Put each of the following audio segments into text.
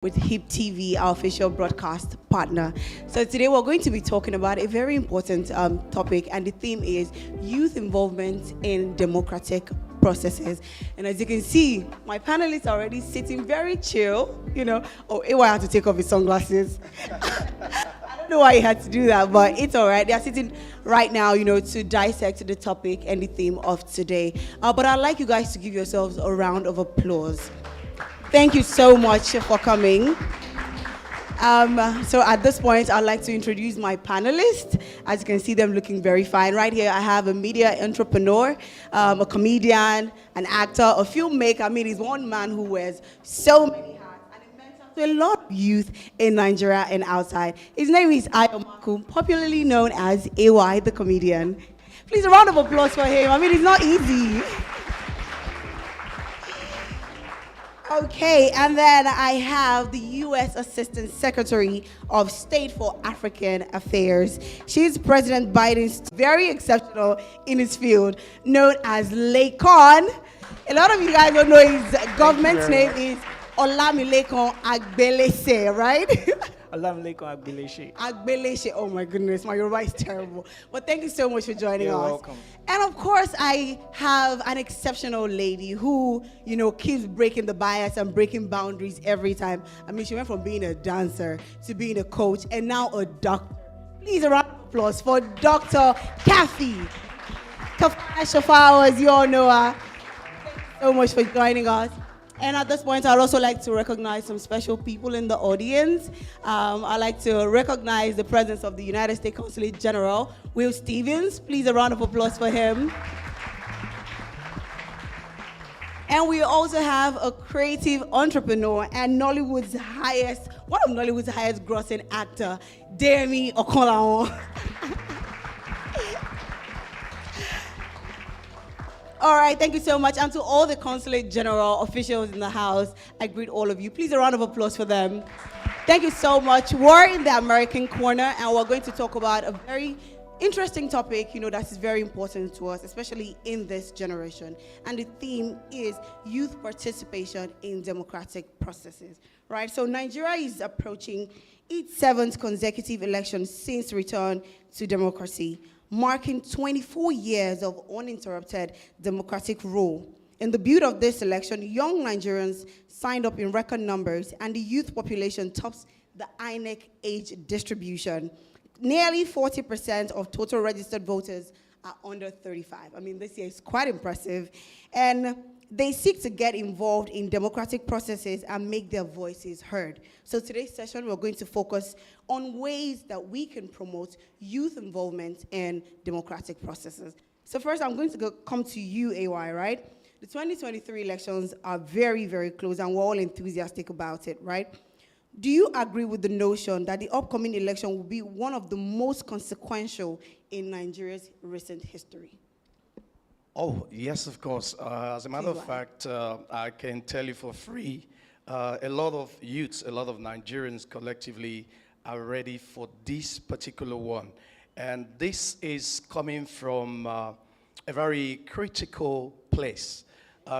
with HIP TV, our official broadcast partner. So today we're going to be talking about a very important topic, and the theme is youth involvement in democratic processes. And as you can see, my panelists are already sitting very chill, Oh, AY had to take off his sunglasses. I don't know why he had to do that, but it's all right. They are sitting right now, to dissect the topic and the theme of today. But I'd like you guys to give yourselves a round of applause. Thank you so much for coming. So at this point, I'd like to introduce my panelists. As you can see them looking very fine. Right here, I have a media entrepreneur, a comedian, an actor, a filmmaker. I mean, he's one man who wears so many hats and a mentor to a lot of youth in Nigeria and outside. His name is Ayomaku, popularly known as AY, the comedian. Please, a round of applause for him. I mean, it's not easy. Okay, and then I have the U.S. Assistant Secretary of State for African Affairs. She's President Biden's very exceptional in his field, known as Lekon. A lot of you guys don't know his government's name is Olamilekan Agbelese, right? Olamilekan Agbelese. Agbelese. Oh my goodness, my Yoruba is terrible. But thank you so much for joining us. You're welcome. And of course, I have an exceptional lady who, keeps breaking the bias and breaking boundaries every time. I mean, she went from being a dancer to being a coach and now a doctor. Please, a round of applause for Dr. Phee. Kafaya Shafawa, as you all know her. Thank you so much for joining us. And at this point, I'd also like to recognize some special people in the audience. I'd like to recognize the presence of the United States Consulate General, Will Stevens. Please, a round of applause for him. And we also have a creative entrepreneur and one of Nollywood's highest grossing actor, Demi Okolawon. All right, thank you so much. And to all the Consulate General officials in the house, I greet all of you. Please, a round of applause for them. Thank you so much. We're in the American corner, and we're going to talk about a very interesting topic, that is very important to us, especially in this generation. And the theme is youth participation in democratic processes, right? So Nigeria is approaching its 7th consecutive election since return to democracy, marking 24 years of uninterrupted democratic rule. In the build of this election, young Nigerians signed up in record numbers, and the youth population tops the INEC age distribution. Nearly 40% of total registered voters are under 35. I mean, this year is quite impressive. And they seek to get involved in democratic processes and make their voices heard. So today's session, we're going to focus on ways that we can promote youth involvement in democratic processes. So first, I'm going to come to you, AY, right? The 2023 elections are very, very close, and we're all enthusiastic about it, right? Do you agree with the notion that the upcoming election will be one of the most consequential in Nigeria's recent history? Oh, yes, of course. As a matter of fact, I can tell you for free, a lot of youths, a lot of Nigerians collectively are ready for this particular one. And this is coming from a very critical place.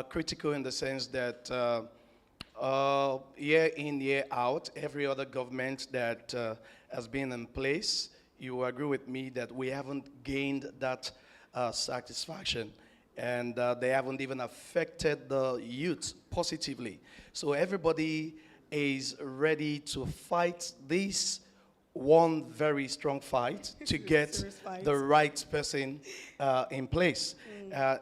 Critical in the sense that year in, year out, every other government that has been in place, you will agree with me that we haven't gained that satisfaction, and they haven't even affected the youth positively. So everybody is ready to fight this one very strong fight to get the right person in place.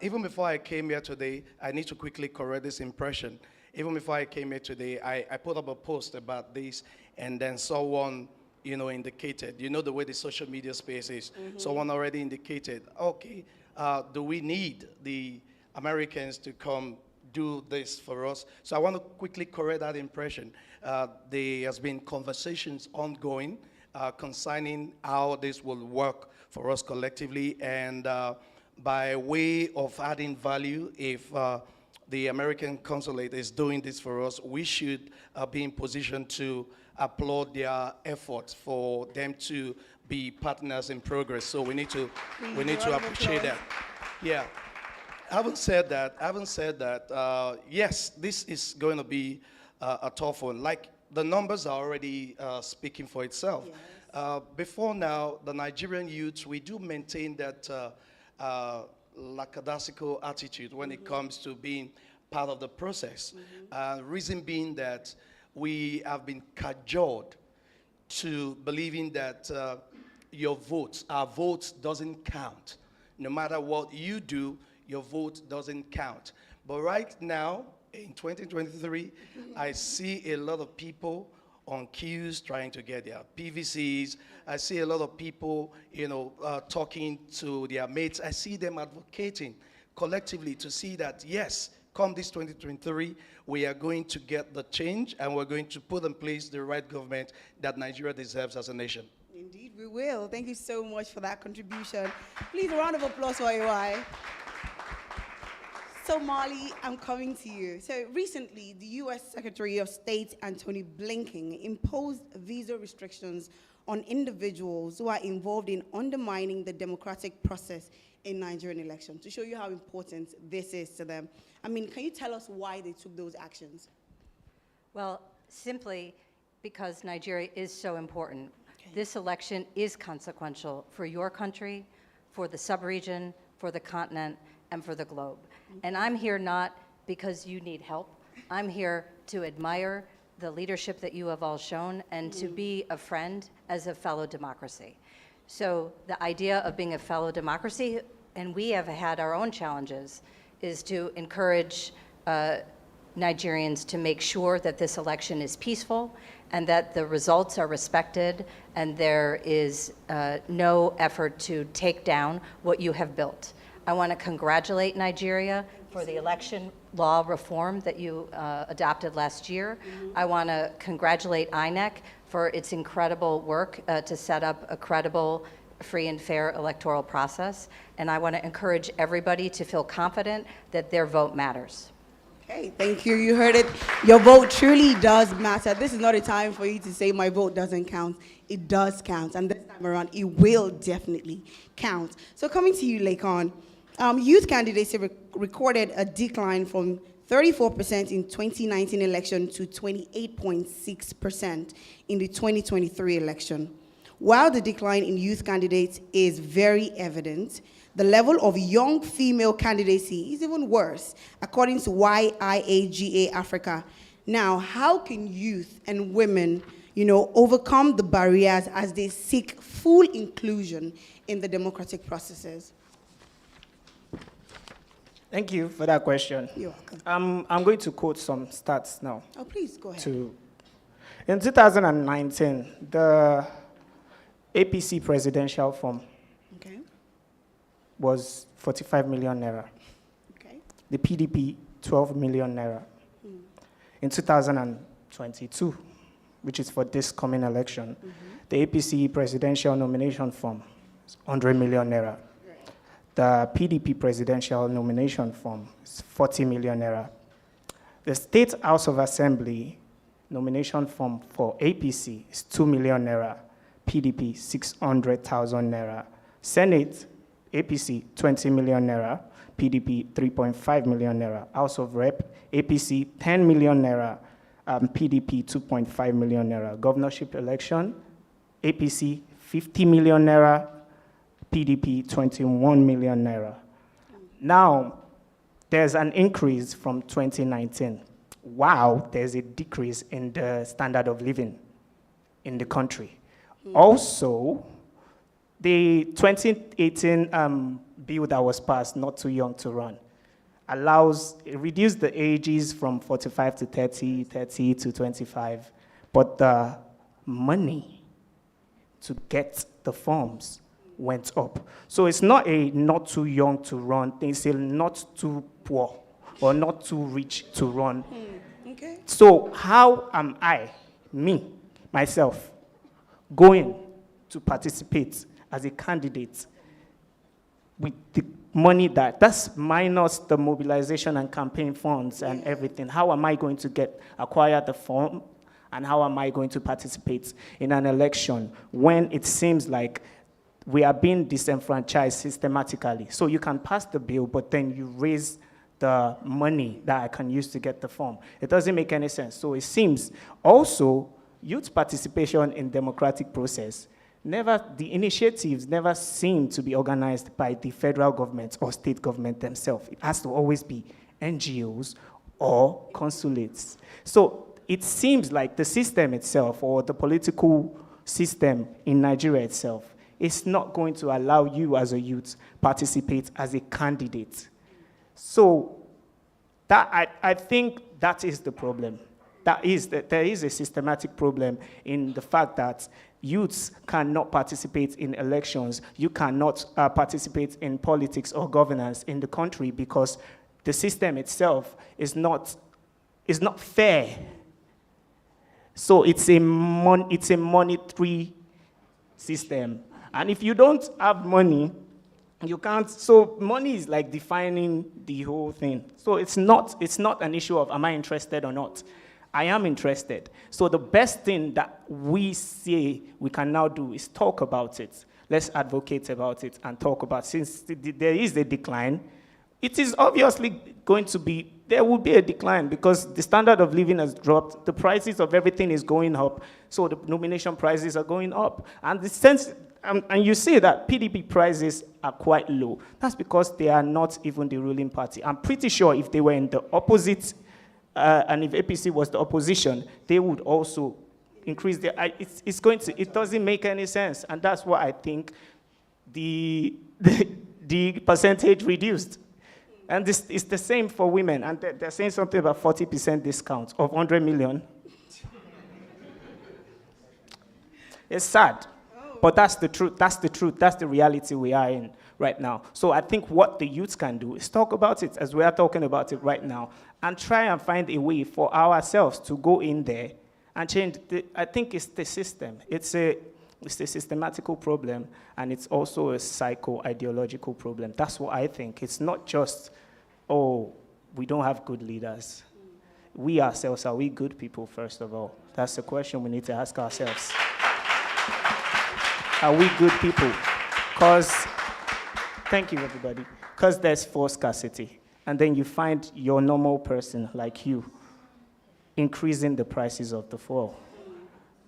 Even before I came here today, I need to quickly correct this impression. Even before I came here today, I put up a post about this, and then someone indicated, the way the social media space is, someone already indicated, okay, do we need the Americans to come do this for us? So I want to quickly correct that impression. There has been conversations ongoing concerning how this will work for us collectively, and by way of adding value, if the American consulate is doing this for us, we should be in position to applaud their efforts for them to be partners in progress. So we need to appreciate that. Yeah. Having said that, yes, this is going to be a tough one. Like the numbers are already speaking for itself. Yes. Before now, the Nigerian youth, we do maintain that lackadaisical attitude when it comes to being part of the process. Reason being that we have been cajoled to believing that your votes, our votes doesn't count. No matter what you do, your vote doesn't count. But right now, in 2023, I see a lot of people on queues trying to get their PVCs. I see a lot of people, talking to their mates. I see them advocating collectively to see that, yes, come this 2023, we are going to get the change and we're going to put in place the right government that Nigeria deserves as a nation. Indeed, we will. Thank you so much for that contribution. Please, a round of applause for AY. So, Marley, I'm coming to you. So, recently, the U.S. Secretary of State, Antony Blinken, imposed visa restrictions on individuals who are involved in undermining the democratic process in Nigerian elections, to show you how important this is to them. I mean, can you tell us why they took those actions? Well, simply because Nigeria is so important. Okay. This election is consequential for your country, for the sub-region, for the continent, and for the globe. And I'm here not because you need help. I'm here to admire the leadership that you have all shown and to be a friend as a fellow democracy. So the idea of being a fellow democracy, and we have had our own challenges, is to encourage Nigerians to make sure that this election is peaceful and that the results are respected and there is no effort to take down what you have built. I want to congratulate Nigeria for the election law reform that you adopted last year. I want to congratulate INEC for its incredible work to set up a credible, free and fair electoral process. And I want to encourage everybody to feel confident that their vote matters. Okay, thank you. You heard it. Your vote truly does matter. This is not a time for you to say my vote doesn't count. It does count. And this time around, it will definitely count. So coming to you, Lakon, youth candidates have recorded a decline from 34% in 2019 election to 28.6% in the 2023 election. While the decline in youth candidates is very evident, the level of young female candidacy is even worse, according to YIAGA Africa. Now, how can youth and women, overcome the barriers as they seek full inclusion in the democratic processes? Thank you for that question. You're welcome. I'm going to quote some stats now. Oh, please, go ahead. In 2019, the APC presidential form was 45 million naira. Okay. The PDP, 12 million naira. In 2022, which is for this coming election, the APC presidential nomination form is 100 million naira. The PDP presidential nomination form is 40 million naira. The State House of Assembly nomination form for APC is 2 million naira. PDP, 600,000 naira. Senate, APC, 20 million naira. PDP, 3.5 million naira. House of Rep, APC, 10 million naira. PDP, 2.5 million naira. Governorship election, APC, 50 million naira. PDP, 21 million naira. Now, there's an increase from 2019. Wow, there's a decrease in the standard of living in the country. Also, the 2018 bill that was passed, Not Too Young to Run, reduced the ages from 45 to 30, 30 to 25, but the money to get the forms went up. So it's not a not too young to run, it's a not too poor or not too rich to run. Okay. So how am I, myself, going to participate as a candidate with the money that's minus the mobilization and campaign funds and everything? How am I going to acquire the form, and how am I going to participate in an election when it seems like we are being disenfranchised systematically? So you can pass the bill, but then you raise the money that I can use to get the form. It doesn't make any sense. So it seems also youth participation in democratic process, the initiatives never seem to be organized by the federal government or state government themselves. It has to always be NGOs or consulates. So it seems like the system itself or the political system in Nigeria itself is not going to allow you as a youth participate as a candidate. So that I think that is the problem. There is a systematic problem in the fact that youths cannot participate in elections. You cannot participate in politics or governance in the country because the system itself is not fair. So it's a monetary system. And if you don't have money, you can't, so money is like defining the whole thing. So it's not an issue of am I interested or not. I am interested. So the best thing that we say we can now do is talk about it. Let's advocate about it and talk about it. Since there is a decline, it is obviously going to be, there will be a decline because the standard of living has dropped, the prices of everything is going up, so the nomination prices are going up. And the sense, and you see that PDP prices are quite low. That's because they are not even the ruling party. I'm pretty sure if they were in the opposite, and if APC was the opposition, they would also increase their, it doesn't make any sense. And that's why I think the percentage reduced. And this is the same for women. And they're saying something about 40% discount of 100 million. It's sad. But that's the truth. That's the truth. That's the reality we are in right now. So I think what the youths can do is talk about it as we are talking about it right now and try and find a way for ourselves to go in there and change. I think it's the system. It's a systematical problem, and it's also a psycho-ideological problem. That's what I think. It's not just, oh, we don't have good leaders. We ourselves, are we good people, first of all? That's the question we need to ask ourselves. Are we good people? Because, thank you, everybody, because there's forced scarcity. And then you find your normal person, like you, increasing the prices of the fuel.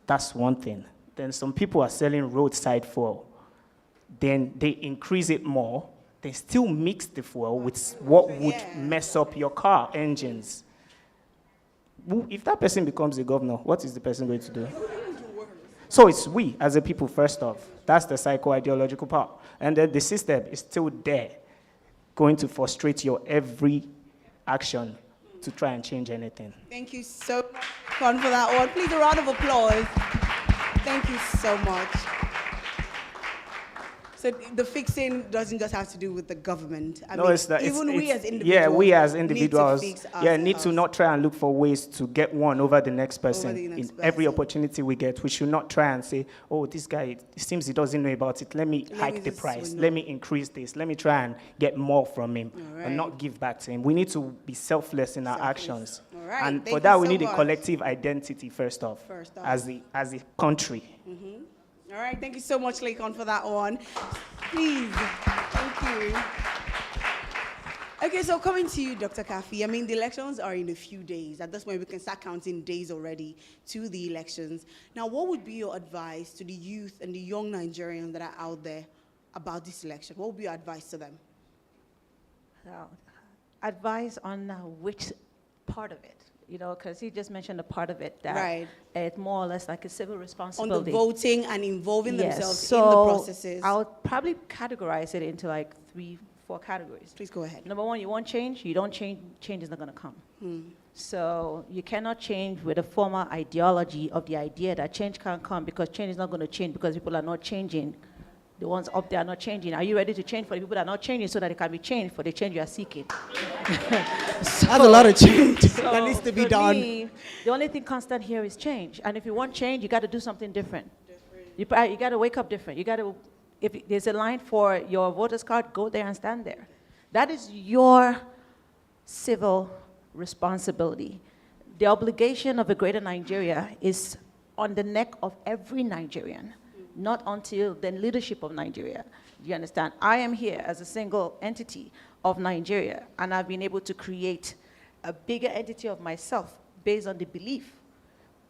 That's one thing. Then some people are selling roadside fuel. Then they increase it more. They still mix the fuel with what would mess up your car engines. If that person becomes a governor, what is the person going to do? So it's we, as a people, first off. That's the psycho-ideological part. And then the system is still there, going to frustrate your every action to try and change anything. Thank you so much, Con, for that one. Please, a round of applause. Thank you so much. So the fixing doesn't just have to do with the government. I mean, it's that we as individuals. Yeah, we as individuals. Need to not try and look for ways to get one over the next person. In every opportunity we get, we should not try and say, oh, this guy, it seems he doesn't know about it. Let me hike the price. Let me increase this. Let me try and get more from him and not give back to him. We need to be selfless in our actions. All right. And for that, we need a collective identity first off. As a country. Mm-hmm. All right, thank you so much, Lakon, for that one. Please, thank you. Okay, so coming to you, Dr. Kafi, I mean, the elections are in a few days. At this point, we can start counting days already to the elections. Now, what would be your advice to the youth and the young Nigerians that are out there about this election? What would be your advice to them? Advice on which part of it? You know, because he just mentioned a part of it that it's more or less like a civil responsibility. On the voting and involving themselves in the processes. I'll probably categorize it into like 3-4 categories. Please go ahead. Number one, you want change. You don't change, change is not going to come. So you cannot change with a former ideology of the idea that change can't come because change is not going to change because people are not changing. The ones up there are not changing. Are you ready to change for the people that are not changing so that it can be changed for the change you are seeking? That's a lot of change that needs to be done. Me, the only thing constant here is change. And if you want change, you got to do something different. You got to wake up different. You got to, if there's a line for your voter's card, go there and stand there. That is your civil responsibility. The obligation of a greater Nigeria is on the neck of every Nigerian. not until the leadership of Nigeria. You understand? I am here as a single entity of Nigeria, and I've been able to create a bigger entity of myself based on the belief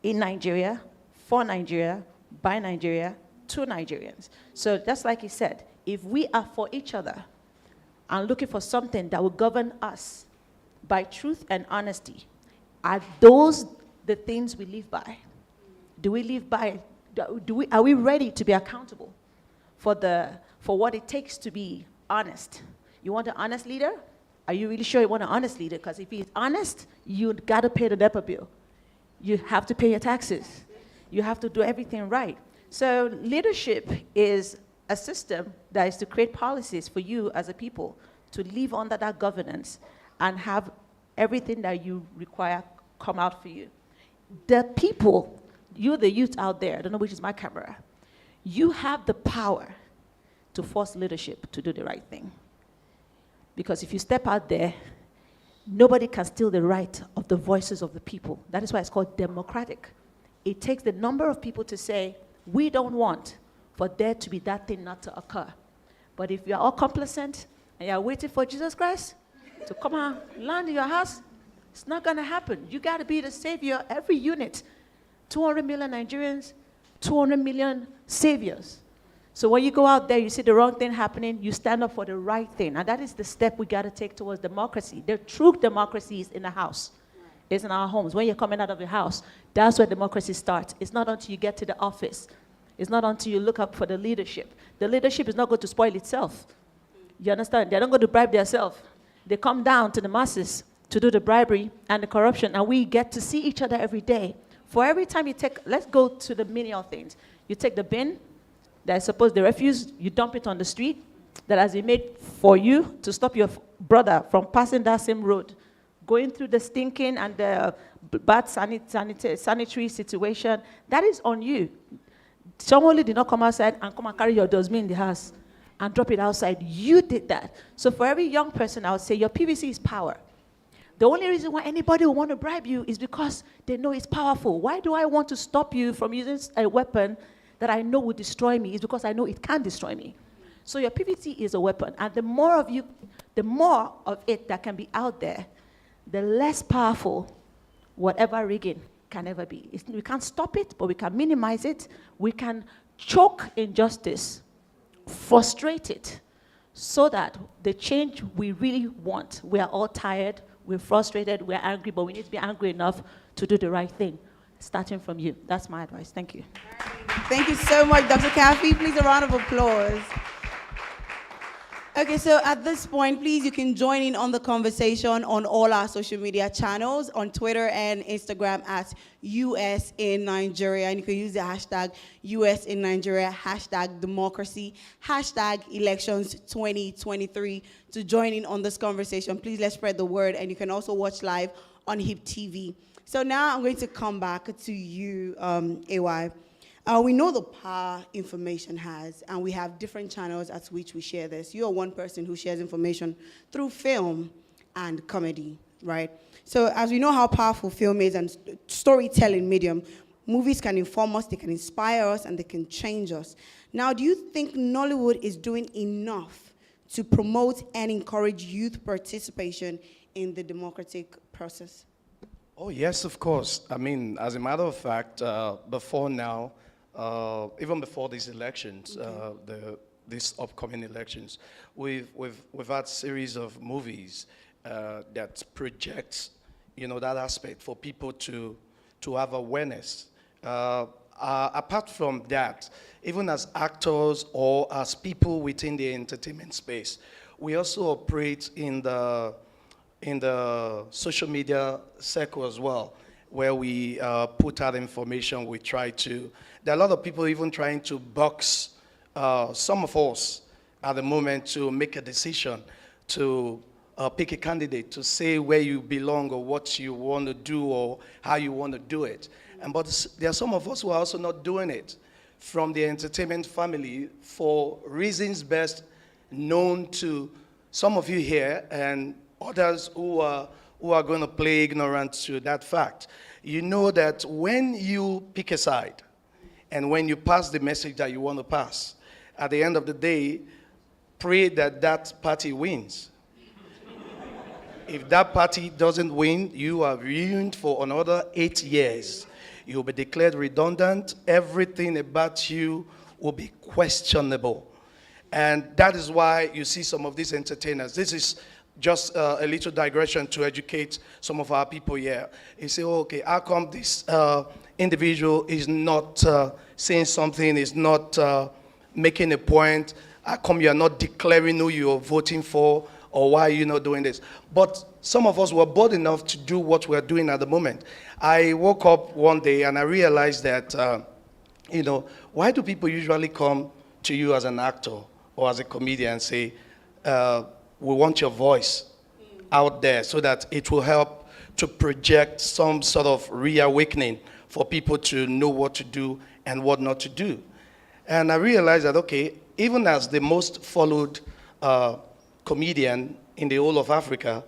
in Nigeria, for Nigeria, by Nigeria, to Nigerians. So just like he said, if we are for each other and looking for something that will govern us by truth and honesty, are those the things we live by? Do we live by, are we ready to be accountable for what it takes to be honest? You want an honest leader? Are you really sure you want an honest leader? Because if he's honest, you got to pay the NEPA bill. You have to pay your taxes. You have to do everything right. So leadership is a system that is to create policies for you as a people to live under that governance and have everything that you require come out for you. The people, you the youth out there, I don't know which is my camera, you have the power to force leadership to do the right thing. Because if you step out there, nobody can steal the right of the voices of the people. That is why it's called democratic. It takes the number of people to say, we don't want for there to be that thing not to occur. But if you're all complacent and you're waiting for Jesus Christ to come and land in your house, it's not going to happen. You got to be the savior. Every unit, 200 million Nigerians, 200 million saviors. So when you go out there, you see the wrong thing happening, you stand up for the right thing. And that is the step we got to take towards democracy. The true democracy is in the house. It's in our homes. When you're coming out of your house, that's where democracy starts. It's not until you get to the office. It's not until you look up for the leadership. The leadership is not going to spoil itself. You understand? They're not going to bribe themselves. They come down to the masses to do the bribery and the corruption, and we get to see each other every day. For every time you take, let's go to the menial things. You take the bin, that is supposed the refuse, you dump it on the street, that has been made for you to stop your brother from passing that same road, going through the stinking and the bad sanitary situation. That is on you. Somebody did not come outside and come and carry your dustbin in the house and drop it outside. You did that. So for every young person, I would say your PVC is power. The only reason why anybody will want to bribe you is because they know it's powerful. Why do I want to stop you from using a weapon that I know will destroy me? It's because I know it can destroy me. So your PVC is a weapon. And the more of it that can be out there, the less powerful whatever rigging can ever be. We can't stop it, but we can minimize it. We can choke injustice, frustrate it, so that the change we really want, we are all tired, we're frustrated, we're angry, but we need to be angry enough to do the right thing, starting from you. That's my advice. Thank you. Thank you so much, Dr. Phee. Please, a round of applause. Okay, so at this point, please, you can join in on the conversation on all our social media channels, on Twitter and Instagram at US in Nigeria. And you can use the hashtag US in Nigeria, hashtag democracy, hashtag elections 2023 to join in on this conversation. Please, let's spread the word. And you can also watch live on HIP TV. So now I'm going to come back to you, AY. We know the power information has, and we have different channels at which we share this. You are one person who shares information through film and comedy, right? So as we know how powerful film is and storytelling medium, movies can inform us, they can inspire us, and they can change us. Now, do you think Nollywood is doing enough to promote and encourage youth participation in the democratic process? Oh, yes, of course. I mean, as a matter of fact, before now, even before these elections, these upcoming elections, we've had series of movies that projects, that aspect for people to have awareness. Apart from that, even as actors or as people within the entertainment space, we also operate in the social media circle as well, where we put out information. We try to. There are a lot of people even trying to box some of us at the moment to make a decision, to pick a candidate, to say where you belong or what you want to do or how you want to do it. But there are some of us who are also not doing it from the entertainment family for reasons best known to some of you here and others who are going to play ignorant to that fact. You know that when you pick a side And when you pass the message that you want to pass, at the end of the day, pray that that party wins. If that party doesn't win, you are ruined for another 8 years. You'll be declared redundant. Everything about you will be questionable. And that is why you see some of these entertainers. This is just a little digression to educate some of our people here. You say, oh, okay, how come this individual is not saying something, is not making a point? How come you are not declaring who you are voting for, or why are you not doing this? But some of us were bold enough to do what we're doing at the moment. I woke up one day and I realized that, why do people usually come to you as an actor or as a comedian and say, we want your voice out there so that it will help to project some sort of reawakening for people to know what to do and what not to do. And I realized that, okay, even as the most followed comedian in the whole of Africa,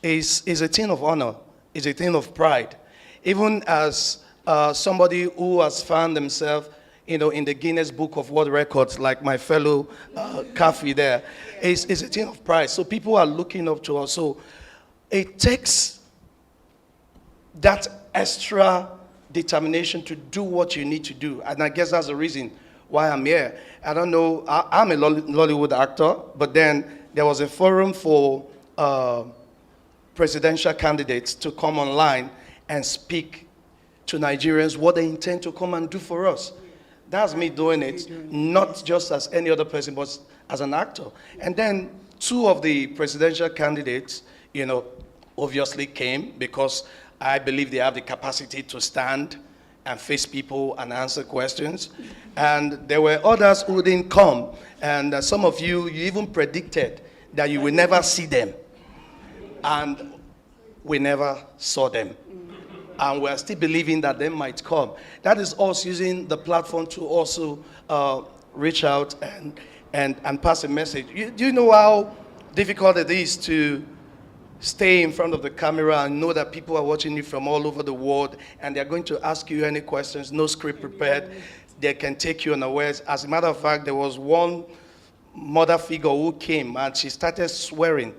is a thing of honor, is a thing of pride. Even as somebody who has found himself in the Guinness Book of World Records, like my fellow Phee there, is a thing of pride. So people are looking up to us. So it takes that extra determination to do what you need to do. And I guess that's the reason why I'm here. I don't know, I'm a Nollywood actor, but then there was a forum for presidential candidates to come online and speak to Nigerians what they intend to come and do for us. That's me doing it, not just as any other person, but as an actor. And then 2 of the presidential candidates, obviously came because I believe they have the capacity to stand and face people and answer questions. And there were others who didn't come. And some of you even predicted that you will never see them. And we never saw them. And we're still believing that they might come. That is us using the platform to also reach out and pass a message. Do you know how difficult it is to stay in front of the camera and know that people are watching you from all over the world and they're going to ask you any questions, no script prepared. They can take you unawares. As a matter of fact, there was one mother figure who came and she started swearing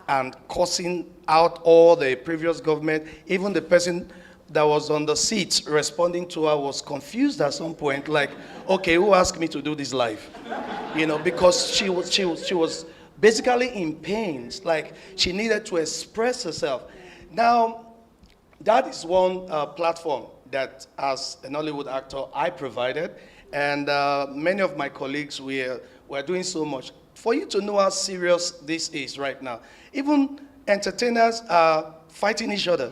and cursing out all the previous government. Even the person that was on the seat responding to her was confused at some point, like, okay, who asked me to do this live? Because she was basically in pain, like she needed to express herself. Now, that is one platform that as an Nollywood actor I provided, and many of my colleagues were doing so much. For you to know how serious this is right now, even entertainers are fighting each other.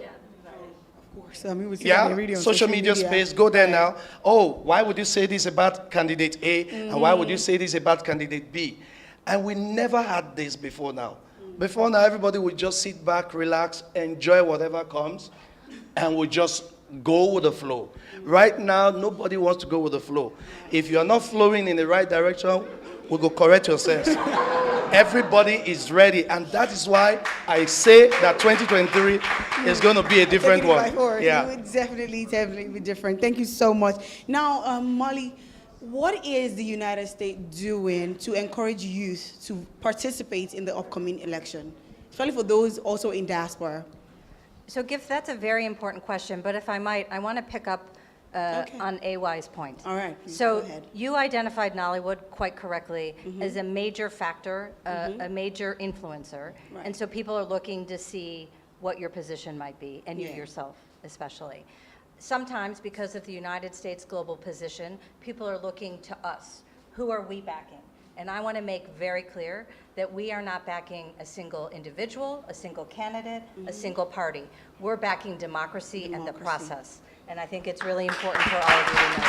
Of course, I mean, we see that on radio, social media space, go there now. Oh, why would you say this about candidate A, and why would you say this about candidate B? And we never had this before now. Before now, everybody would just sit back, relax, enjoy whatever comes, and would just go with the flow. Right now, nobody wants to go with the flow. If you're not flowing in the right direction, we'll go correct yourselves. Everybody is ready, and that is why I say that 2023 is going to be a different one. Yeah, it would definitely be different. Thank you so much. Now, Molly, what is the United States doing to encourage youth to participate in the upcoming election, especially for those also in diaspora? So, Gift, that's a very important question, but if I might, I want to pick up on AY's point. All right. So go ahead. you identified Nollywood quite correctly as a major factor, a major influencer. Right. And so people are looking to see what your position might be, and you yourself especially. Sometimes because of the United States global position, people are looking to us. Who are we backing? And I want to make very clear that we are not backing a single individual, a single candidate, a single party. We're backing democracy and the process. And I think it's really important for all of you to know.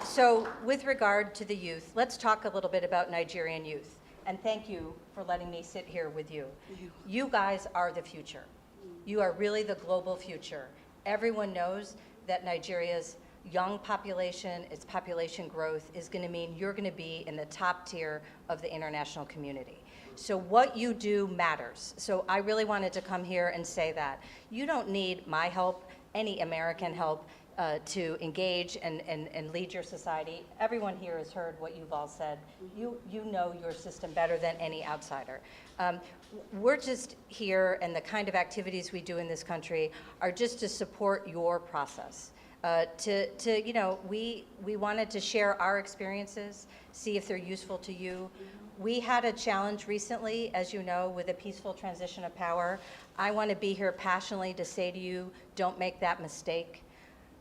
So with regard to the youth, let's talk a little bit about Nigerian youth. And thank you for letting me sit here with you. You guys are the future. You are really the global future. Everyone knows that Nigeria's young population, its population growth is going to mean you're going to be in the top tier of the international community. So what you do matters. So I really wanted to come here and say that. You don't need my help any American help to engage and lead your society. Everyone here has heard what you've all said. You know your system better than any outsider. We're just here, and the kind of activities we do in this country are just to support your process. You know, we wanted to share our experiences, see if they're useful to you. We had a challenge recently, as you know, with a peaceful transition of power. I want to be here passionately to say to you, don't make that mistake.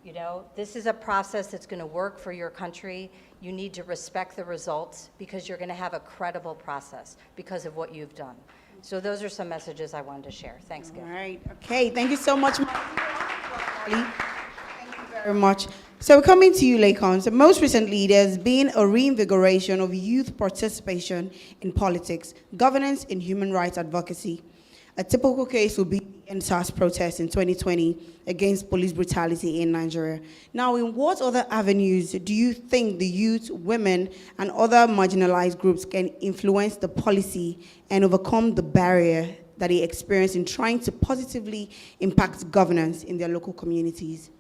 You know, this is a process that's going to work for your country. You need to respect the results because you're going to have a credible process because of what you've done. So those are some messages I wanted to share. Thanks, Gil. All right. Okay. Thank you so much, Marley. Thank you very much. So coming to you, Lakons. Most recently, there's been a reinvigoration of youth participation in politics, governance, and human rights advocacy. A typical case would be the NSAS protest in 2020 against police brutality in Nigeria. Now, in what other avenues do you think the youth, women, and other marginalized groups can influence the policy and overcome the barrier that they experience in trying to positively impact governance in their local communities?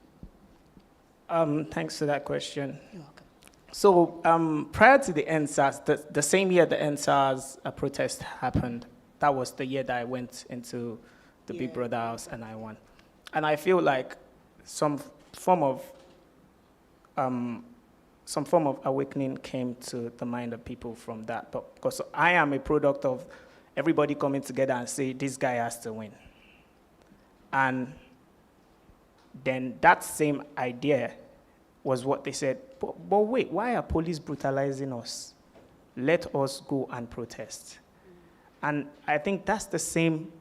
Thanks for that question. You're welcome. So prior to the NSAS, the same year the NSAS protest happened, that was the year that I went into the Big Brother house and I won. And I feel like some form of awakening came to the mind of people from that. But because I am a product of everybody coming together and say, this guy has to win. And then that same idea was what they said, but wait, why are police brutalizing us? Let us go and protest. And I think that's the same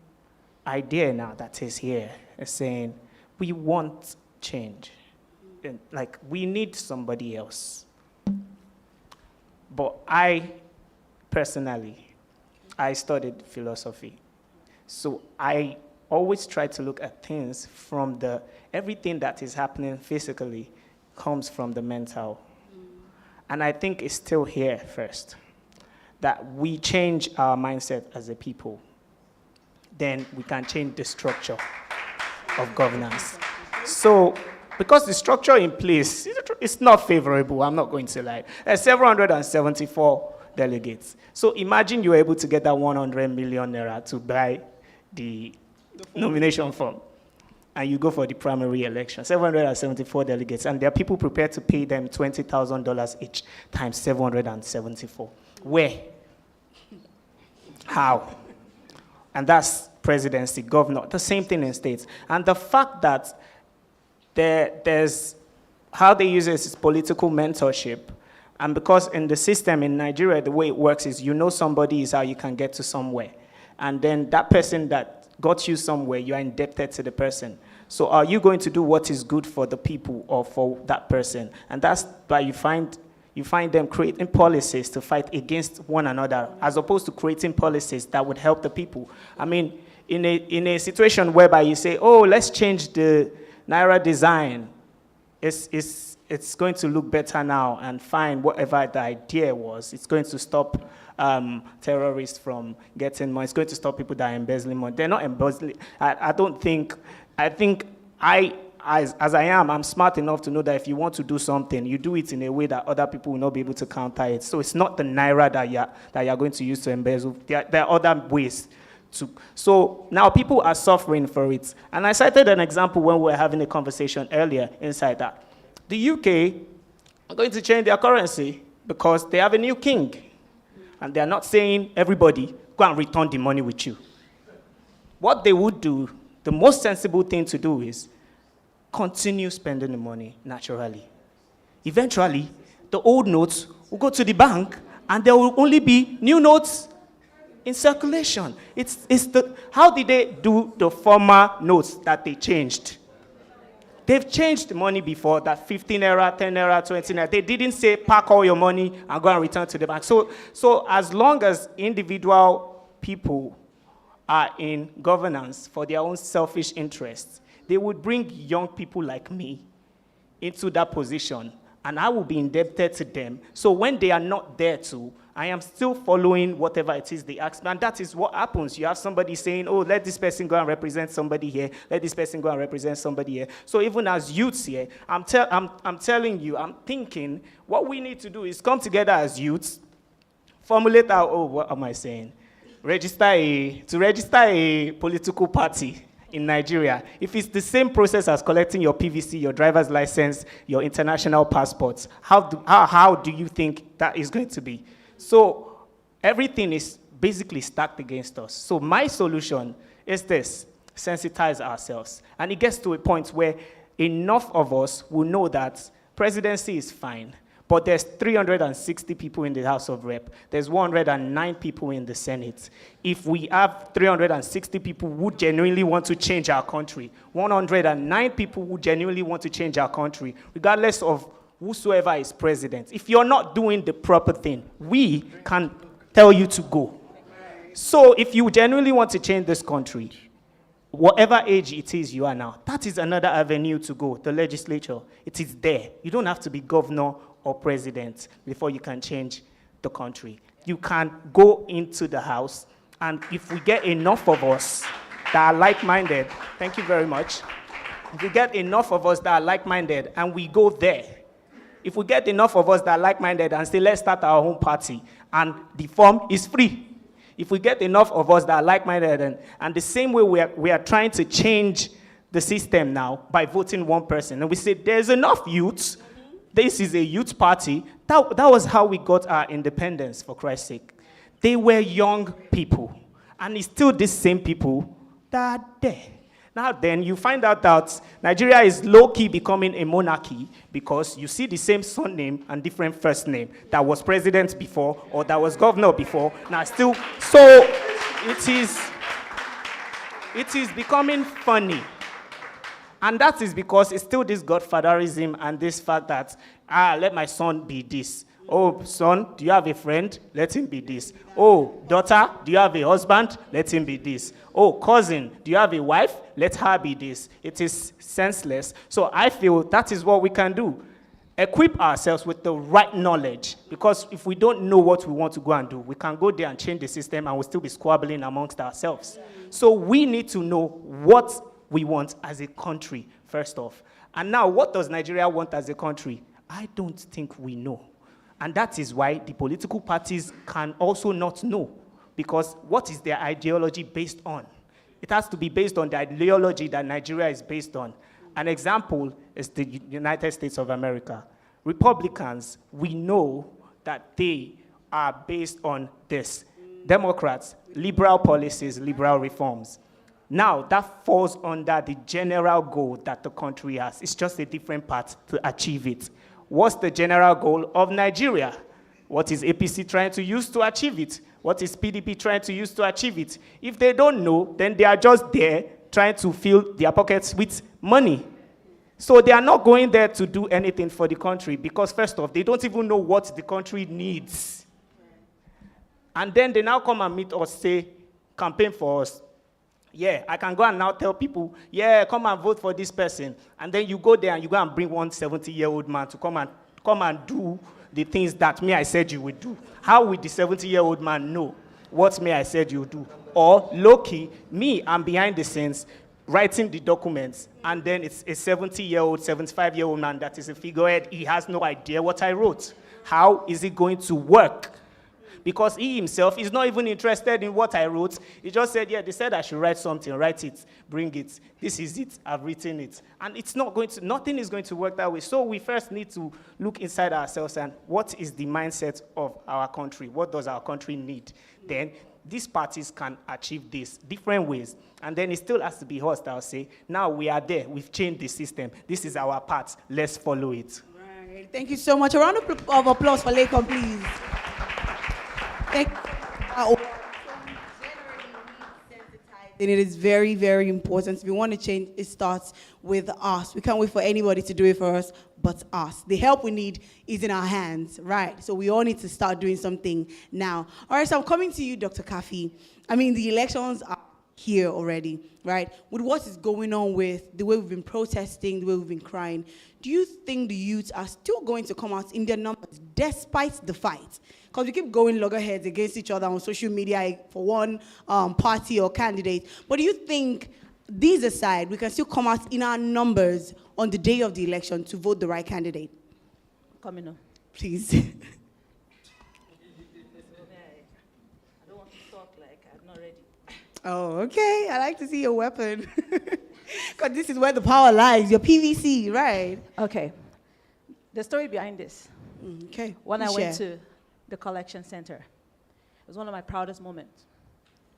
idea now that is here, is saying we want change. And like, we need somebody else. But I, personally, I studied philosophy. So I always try to look at things from everything that is happening physically comes from the mental. And I think it's still here first, that we change our mindset as a people, then we can change the structure of governance. So, because the structure in place is not favorable, I'm not going to lie. There's 774 delegates. So imagine you're able to get that 100 million naira to buy the nomination form, and you go for the primary election, 774 delegates, and there are people prepared to pay them $20,000 each times 774. Where? How? And that's presidency, governor, the same thing in states. And the fact that there's how they use it is political mentorship. And because in the system in Nigeria, the way it works is somebody is how you can get to somewhere. And then that person that got you somewhere, you are indebted to the person. So are you going to do what is good for the people or for that person? And that's why you find them creating policies to fight against one another, as opposed to creating policies that would help the people. I mean, in a situation whereby you say, oh, let's change the Naira design, it's going to look better now, and fine, whatever the idea was, it's going to stop terrorists from getting money. It's going to stop people that are embezzling money. They're not embezzling. I think as I am, I'm smart enough to know that if you want to do something, you do it in a way that other people will not be able to counter it. So it's not the Naira that you're going to use to embezzle. There are other ways. So now people are suffering for it. And I cited an example when we were having a conversation earlier inside that. The UK are going to change their currency because they have a new king. And they're not saying, everybody, go and return the money with you. What they would do, the most sensible thing to do is continue spending the money naturally. Eventually, the old notes will go to the bank, and there will only be new notes in circulation. How did they do the former notes that they changed? They've changed the money before, that 15 naira, 10 naira, 20 naira. They didn't say pack all your money and go and return to the bank. So as long as individual people are in governance for their own selfish interests, they would bring young people like me into that position, and I will be indebted to them. So when they are not there to, I am still following whatever it is they ask me, and that is what happens. You have somebody saying, oh, let this person go and represent somebody here, let this person go and represent somebody here. So even as youths here, I'm telling you, I'm thinking, what we need to do is come together as youths, formulate our, what am I saying? Register a political party in Nigeria. If it's the same process as collecting your PVC, your driver's license, your international passports, how do you think that is going to be? So everything is basically stacked against us. So my solution is this: sensitize ourselves. And it gets to a point where enough of us will know that presidency is fine, but there's 360 people in the House of Rep. There's 109 people in the Senate. If we have 360 people who genuinely want to change our country, 109 people who genuinely want to change our country, regardless of whosoever is president, if you're not doing the proper thing, we can tell you to go. So if you genuinely want to change this country, whatever age it is you are now, that is another avenue to go, the legislature. It is there. You don't have to be governor or president before you can change the country. You can go into the House, and if we get enough of us that are like-minded, thank you very much. If we get enough of us that are like-minded and we go there, if we get enough of us that are like-minded and say, let's start our own party, and the form is free. If we get enough of us that are like-minded, and the same way we are trying to change the system now by voting one person, and we say, there's enough youths, this is a youth party, that was how we got our independence, for Christ's sake. They were young people, and it's still the same people that are there. Now then, you find out that Nigeria is low-key becoming a monarchy because you see the same surname and different first name that was president before or that was governor before. Now still, so it is becoming funny. And that is because it's still this godfatherism and this fact that, let my son be this. Oh, son, do you have a friend? Let him be this. Oh, daughter, do you have a husband? Let him be this. Oh, cousin, do you have a wife? Let her be this. It is senseless. So I feel that is what we can do. Equip ourselves with the right knowledge. Because if we don't know what we want to go and do, we can go there and change the system and we'll still be squabbling amongst ourselves. So we need to know what we want as a country, first off. And now, what does Nigeria want as a country? I don't think we know. And that is why the political parties can also not know, because what is their ideology based on? It has to be based on the ideology that Nigeria is based on. An example is the United States of America. Republicans, we know that they are based on this. Democrats, liberal policies, liberal reforms. Now, that falls under the general goal that the country has. It's just a different path to achieve it. What's the general goal of Nigeria? What is APC trying to use to achieve it? What is PDP trying to use to achieve it? If they don't know, then they are just there trying to fill their pockets with money. So they are not going there to do anything for the country because, first off, they don't even know what the country needs. And then they now come and meet us, say, campaign for us. Yeah, I can go and now tell people, yeah, come and vote for this person. And then you go there and you go and bring one 70-year-old man to come and do the things that me I said you would do. How would the 70-year-old man know what me I said you would do? Or, low-key, me, I'm behind the scenes writing the documents, and then it's a 70-year-old, 75-year-old man that is a figurehead. He has no idea what I wrote. How is it going to work? Because he himself is not even interested in what I wrote. He just said, yeah, they said I should write something, write it, bring it. This is it, I've written it. And it's not going to, nothing is going to work that way. So we first need to look inside ourselves and what is the mindset of our country? What does our country need? Then these parties can achieve this different ways. And then it still has to be us that will say, now we are there, we've changed the system. This is our path, let's follow it. Right. Thank you so much. A round of applause for Lakon, please. Thank you. And it is very, very important. If we want to change, it starts with us. We can't wait for anybody to do it for us but us. The help we need is in our hands, right? So we all need to start doing something now. All right, so I'm coming to you, Dr. Phee. I mean, the elections are here already, right? With what is going on with the way we've been protesting, the way we've been crying, do you think the youth are still going to come out in their numbers despite the fight? Because we keep going loggerheads against each other on social media for one party or candidate. But do you think, these aside, we can still come out in our numbers on the day of the election to vote the right candidate? Coming up. Please. I don't want to talk like I'm not ready. Oh, okay. I like to see your weapon. Because this is where the power lies, your PVC, right? Okay. The story behind this. Okay. When I Please went share. to the collection center, it was one of my proudest moments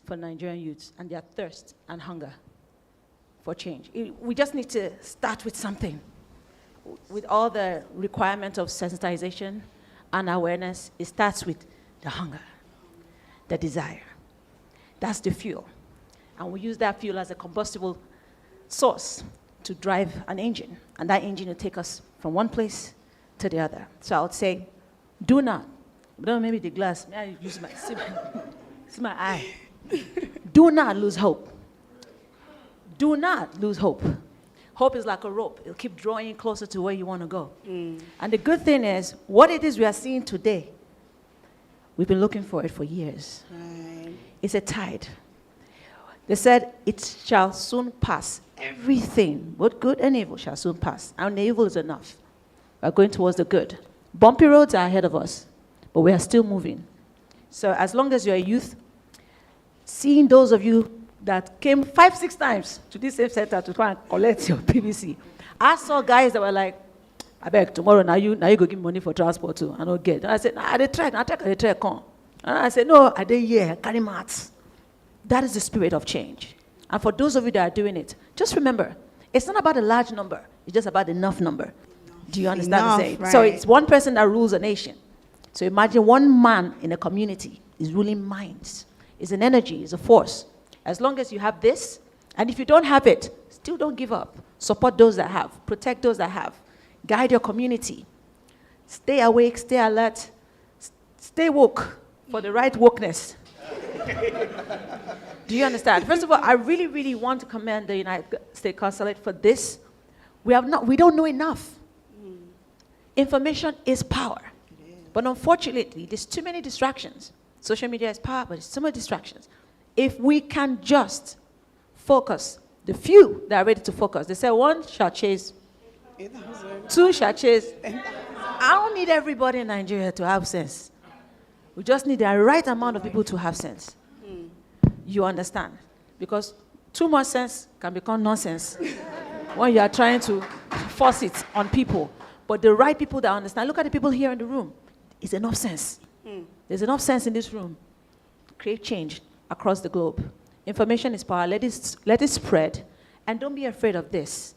for Nigerian youths and their thirst and hunger for change. We just need to start with something. With all the requirement of sensitization and awareness, it starts with the hunger, the desire. That's the fuel. And we use that fuel as a combustible source to drive an engine. And that engine will take us from one place to the other. So I would say, do not, don't maybe the glass, may I use my, see my eye. Do not lose hope. Do not lose hope. Hope is like a rope. It'll keep drawing you closer to where you want to go. And the good thing is, what it is we are seeing today, we've been looking for it for years. Right. It's a tide. They said, it shall soon pass. Everything, both good and evil, shall soon pass. And the evil is enough. We're going towards the good. Bumpy roads are ahead of us, but we are still moving. So as long as you're a youth, seeing those of you that came 5-6 times to this same center to try and collect your PVC. I saw guys that were like, I beg, tomorrow now you go give me money for transport too. I don't get. And I said, nah, they try, come. And I said, no, I did here, carry mats. That is the spirit of change. And for those of you that are doing it, just remember, it's not about a large number, it's just about enough number. Do you understand what I'm saying? Right. So it's one person that rules a nation. So imagine one man in a community is ruling minds. It's an energy, it's a force. As long as you have this, and if you don't have it, still don't give up. Support those that have. Protect those that have. Guide your community. Stay awake, stay alert, stay woke for the right wokeness. Do you understand? First of all, I really, really want to commend the United States Consulate for this. We don't know enough. Information is power. But unfortunately, there's too many distractions. Social media is power, but there's so many distractions. If we can just focus, the few that are ready to focus, they say one shall chase, two shall chase. I don't need everybody in Nigeria to have sense. We just need the right amount of people to have sense. You understand? Because too much sense can become nonsense when you are trying to force it on people. But the right people that understand, look at the people here in the room. It's enough sense. There's enough sense in this room. Create change across the globe. Information is power. Let it spread. And don't be afraid of this.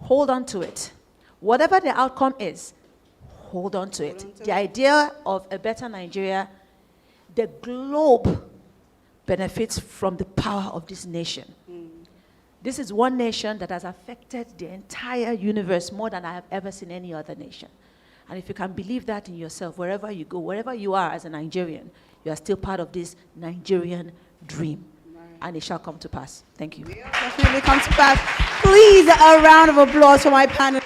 Hold on to it. Whatever the outcome is, hold on to it. The idea of a better Nigeria, the globe benefits from the power of this nation. This is one nation that has affected the entire universe more than I have ever seen any other nation. And if you can believe that in yourself, wherever you go, wherever you are as a Nigerian, you are still part of this Nigerian dream. Right. And it shall come to pass. Thank you. Definitely come to pass. Please, a round of applause for my panel.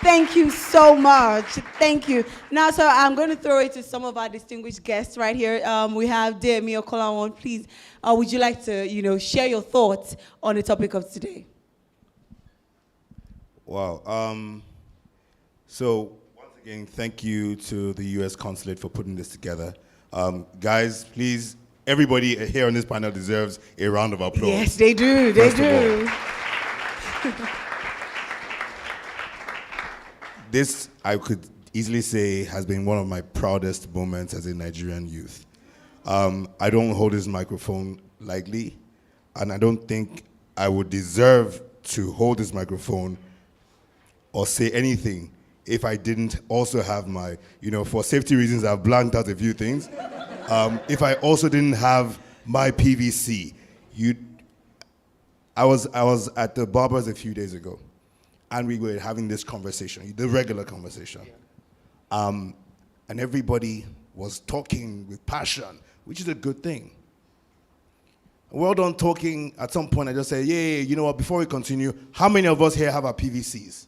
Thank you so much. Thank you. Now, sir, I'm going to throw it to some of our distinguished guests right here. We have dear Mio Kolawon. Please, would you like to, share your thoughts on the topic of today? Wow. So, once again, thank you to the U.S. Consulate for putting this together. Guys, please, everybody here on this panel deserves a round of applause. Yes, they do. They do. This, I could easily say, has been one of my proudest moments as a Nigerian youth. I don't hold this microphone lightly, and I don't think I would deserve to hold this microphone or say anything if I didn't also have my, for safety reasons, I've blanked out a few things. If I also didn't have my PVC, I was at the barber's a few days ago, and we were having this conversation, the regular conversation. And everybody was talking with passion, which is a good thing. We're all done talking. At some point, I just say, yeah, you know what, before we continue, how many of us here have our PVCs?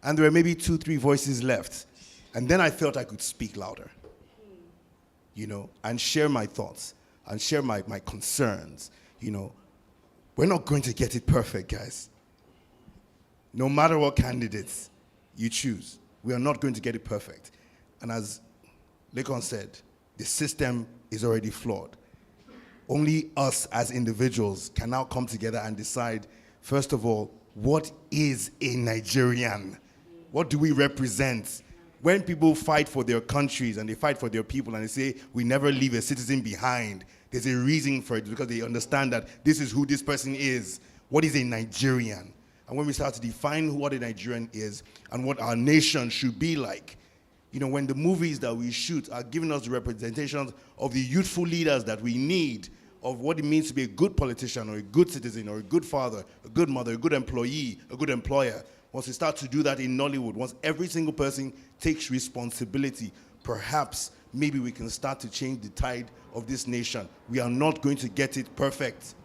And there were maybe 2, 3 voices left. And then I felt I could speak louder, you know, and share my thoughts and share my concerns, you know. We're not going to get it perfect, guys. No matter what candidates you choose, we are not going to get it perfect. And as Lekon said, the system is already flawed. Only us as individuals can now come together and decide, first of all, what is a Nigerian? What do we represent? When people fight for their countries and they fight for their people and they say, we never leave a citizen behind, there's a reason for it, because they understand that this is who this person is. What is a Nigerian? And when we start to define what a Nigerian is and what our nation should be like, you know, when the movies that we shoot are giving us the representations of the youthful leaders that we need, of what it means to be a good politician or a good citizen or a good father, a good mother, a good employee, a good employer, once we start to do that in Nollywood, once every single person takes responsibility, perhaps maybe we can start to change the tide of this nation. We are not going to get it perfect,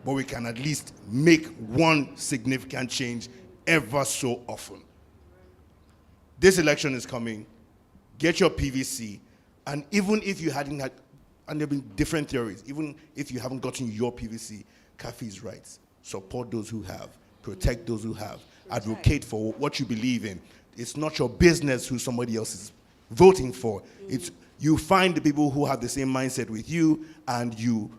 but we can at least make one significant change ever so often. This election is coming. Get your PVC. And even if you hadn't had, and there have been different theories, even if you haven't gotten your PVC, Kafi is right. Support those who have. Protect those who have. Advocate for what you believe in. It's not your business who somebody else is voting for. It's you find the people who have the same mindset with you, and you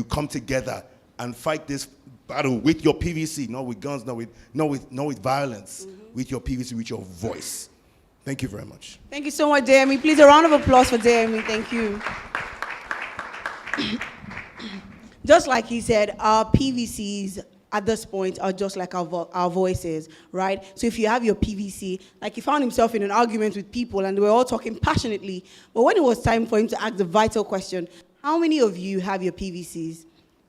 come together and fight this battle with your PVC, not with guns, not with violence, with your PVC, with your voice. Thank you very much. Thank you so much, Demi. Please, a round of applause for Demi. Thank you. Just like he said, our PVCs at this point are just like our voices, right? So if you have your PVC, like he found himself in an argument with people and they were all talking passionately, but when it was time for him to ask the vital question, how many of you have your PVCs?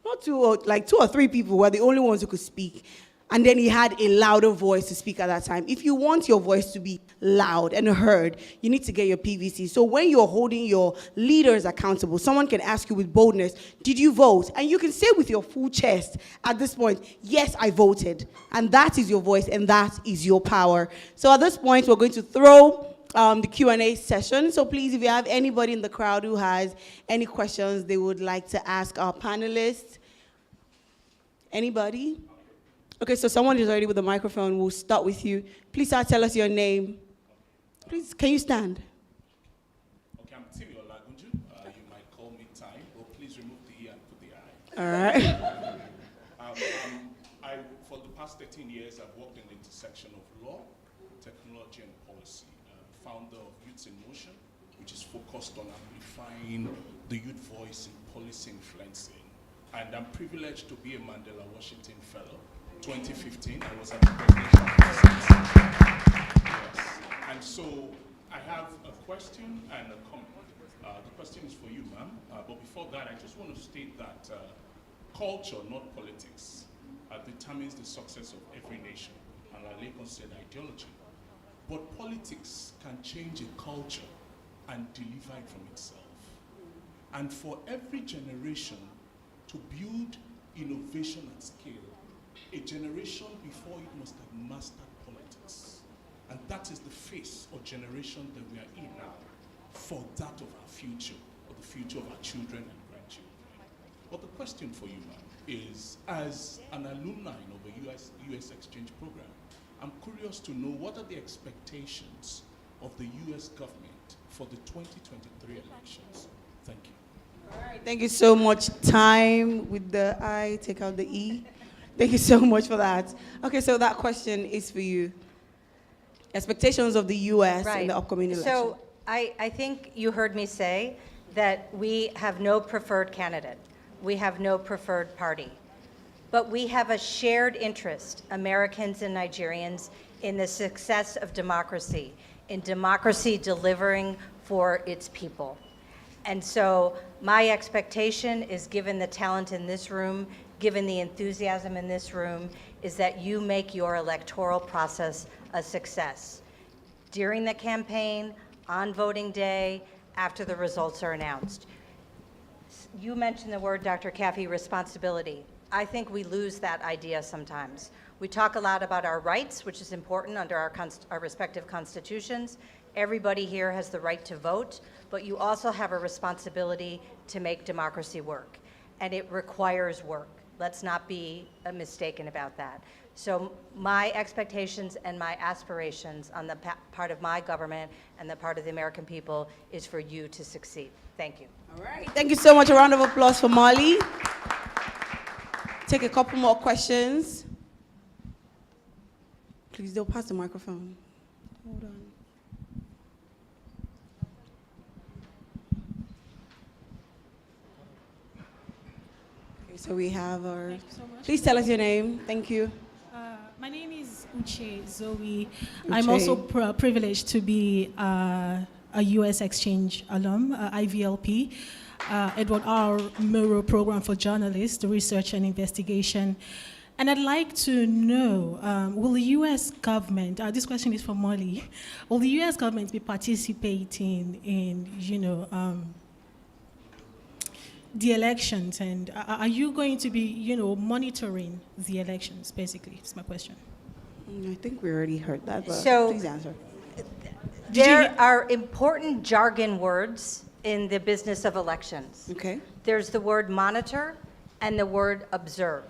Not two or three people were the only ones who could speak. And then he had a louder voice to speak at that time. If you want your voice to be loud and heard, you need to get your PVC. So when you're holding your leaders accountable, someone can ask you with boldness, did you vote? And you can say with your full chest at this point, yes, I voted. And that is your voice and that is your power. So at this point, we're going to throw the Q&A session. So please, if you have anybody in the crowd who has any questions they would like to ask our panelists. Anybody? Okay, so someone is already with the microphone. We'll start with you. Please tell us your name. Please, can you stand? Okay, I'm Timmy Olagunju. You might call me Time, but please remove the E and put the I. All right. For the past 13 years, I've worked in the intersection of law, technology, and policy. Founder of Youth in Motion, which is focused on amplifying the youth voice in policy influencing. And I'm privileged to be a Mandela Washington Fellow. 2015, I was at the presidential process. Yes. And so I have a question and a comment. The question is for you, ma'am. But before that, I just want to state that culture, not politics, determines the success of every nation. And like Lekon said, ideology. But politics can change a culture and deliver it from itself. And for every generation to build innovation at scale, a generation before it must have mastered politics. And that is the phase or generation that we are in now for that of our future, or the future of our children and grandchildren. But the question for you, ma'am, is as an alumni of a US exchange program, I'm curious to know what are the expectations of the US government for the 2023 elections? Thank you. All right, thank you so much. Time with the I, take out the E. Thank you so much for that. Okay, so that question is for you. Expectations of the U.S. in the upcoming election. So I think you heard me say that we have no preferred candidate. We have no preferred party. But we have a shared interest, Americans and Nigerians, in the success of democracy, in democracy delivering for its people. And so my expectation is, given the talent in this room, given the enthusiasm in this room, is that you make your electoral process a success. During the campaign, on voting day, after the results are announced. you mentioned the word, Dr. Caffey, responsibility. I think we lose that idea sometimes. We talk a lot about our rights, which is important under our respective constitutions. Everybody here has the right to vote, but you also have a responsibility to make democracy work, and it requires work. Let's not be mistaken about that. So my expectations and my aspirations on the part of my government and the part of the American people is for you to succeed. Thank you. All right. Thank you so much. A round of applause for Molly. Take a couple more questions. Please don't pass the microphone. Hold on. Okay, so we have our. Thank you so much. Please tell us your name. Thank you. My name is Uche Zoe. I'm also privileged to be a U.S. Exchange alum, IVLP, Edward R. Murrow Program for Journalists, Research and Investigation. And I'd like to know, will the U.S. government, this question is for Molly, will the U.S. government be participating in, the elections, and are you going to be, monitoring the elections, basically? That's my question. I think we already heard that, but So- please answer. There are important jargon words in the business of elections. Okay. There's the word monitor and the word observe.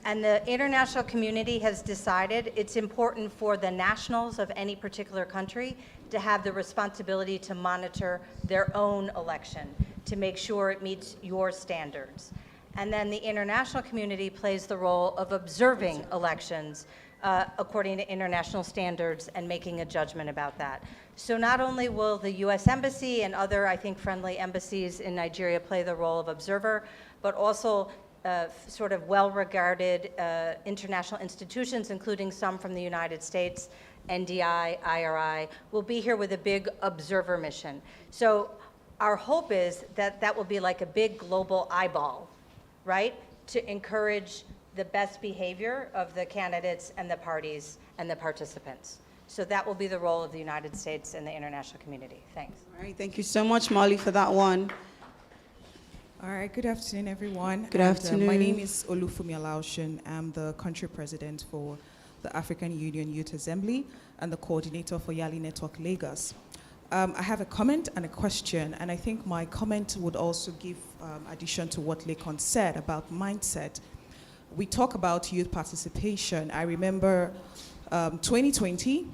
And the international community has decided it's important for the nationals of any particular country to have the responsibility to monitor their own election, to make sure it meets your standards. And then the international community plays the role of observing elections according to international standards and making a judgment about that. So not only will the US Embassy and other, I think, friendly embassies in Nigeria play the role of observer, but also sort of well-regarded international institutions, including some from the United States, NDI, IRI, will be here with a big observer mission. So our hope is that that will be like a big global eyeball, right, to encourage the best behavior of the candidates and the parties and the participants. So that will be the role of the United States and the international community. Thanks. All right. Thank you so much, Molly, for that one. All right, good afternoon, everyone. Good And, afternoon. my name is Olufumi Alaushin. I'm the country president for the African Union Youth Assembly and the coordinator for Yali Network Lagos. I have a comment and a question, and I think my comment would also give addition to what Lekon said about mindset. We talk about youth participation. I remember 2020,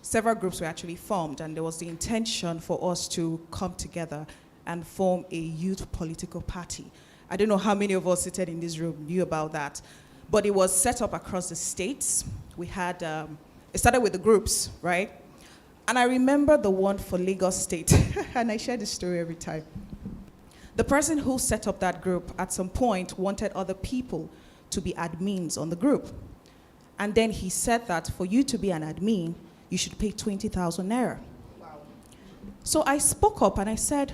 several groups were actually formed, and there was the intention for us to come together and form a youth political party. I don't know how many of us seated in this room knew about that, but it was set up across the states. We had, it started with the groups, right? And I remember the one for Lagos State, and I share this story every time. The person who set up that group at some point wanted other people to be admins on the group. And then he said that for you to be an admin, you should pay 20,000 naira. Wow. So I spoke up and I said,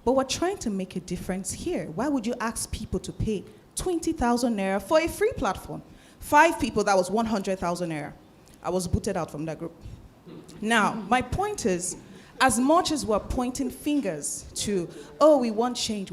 but we're trying to make a difference here. Why would you ask people to pay 20,000 naira for a free platform? 5 people, that was 100,000 naira. I was booted out from that group. Now, my point is, as much as we're pointing fingers to, oh, we want change,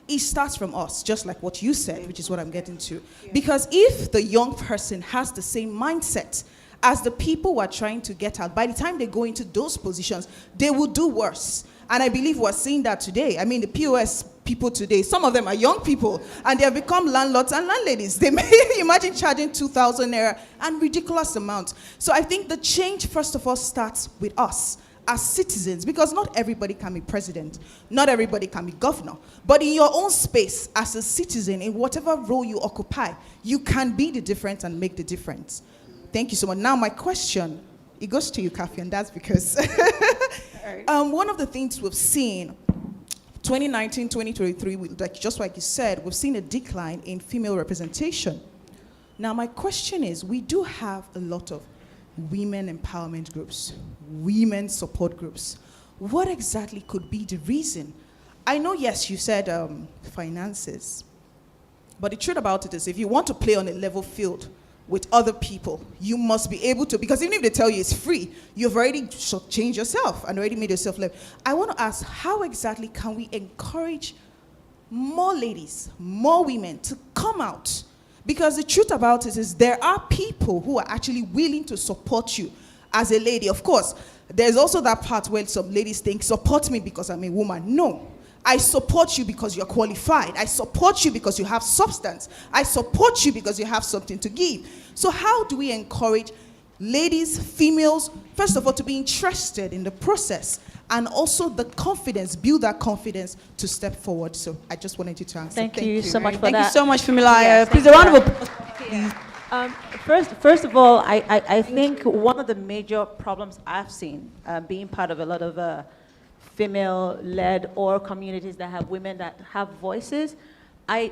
it starts from us, just like what you said, which is what I'm getting to. Because if the young person has the same mindset as the people who are trying to get out, by the time they go into those positions, they will do worse. And I believe we're seeing that today. I mean, the POS people today, some of them are young people, and they have become landlords and landladies. They may imagine charging 2,000 naira and ridiculous amounts. So I think the change, first of all, starts with us as citizens, because not everybody can be president, not everybody can be governor, but in your own space as a citizen, in whatever role you occupy, you can be the difference and make the difference. Thank you so much. Now my question, it goes to you, Kathy, and that's because one of the things we've seen, 2019, 2023, just like you said, we've seen a decline in female representation. Now my question is, we do have a lot of women empowerment groups, women support groups. What exactly could be the reason? I know, yes, you said finances, but the truth about it is if you want to play on a level field with other people, you must be able to, because even if they tell you it's free, you've already changed yourself and already made yourself level. I want to ask, how exactly can we encourage more ladies, more women to come out. Because the truth about it is there are people who are actually willing to support you as a lady. Of course, there's also that part where some ladies think, support me because I'm a woman. No. I support you because you're qualified. I support you because you have substance. I support you because you have something to give. So how do we encourage ladies, females, first of all, to be interested in the process, and also the confidence, build that confidence to step forward? So I just wanted you to answer. Thank you so much for that. Thank you so much, Femilaya. Yes, Please, a round of applause. First of all, I think one of the major problems I've seen being part of a lot of female-led or communities that have women that have voices, I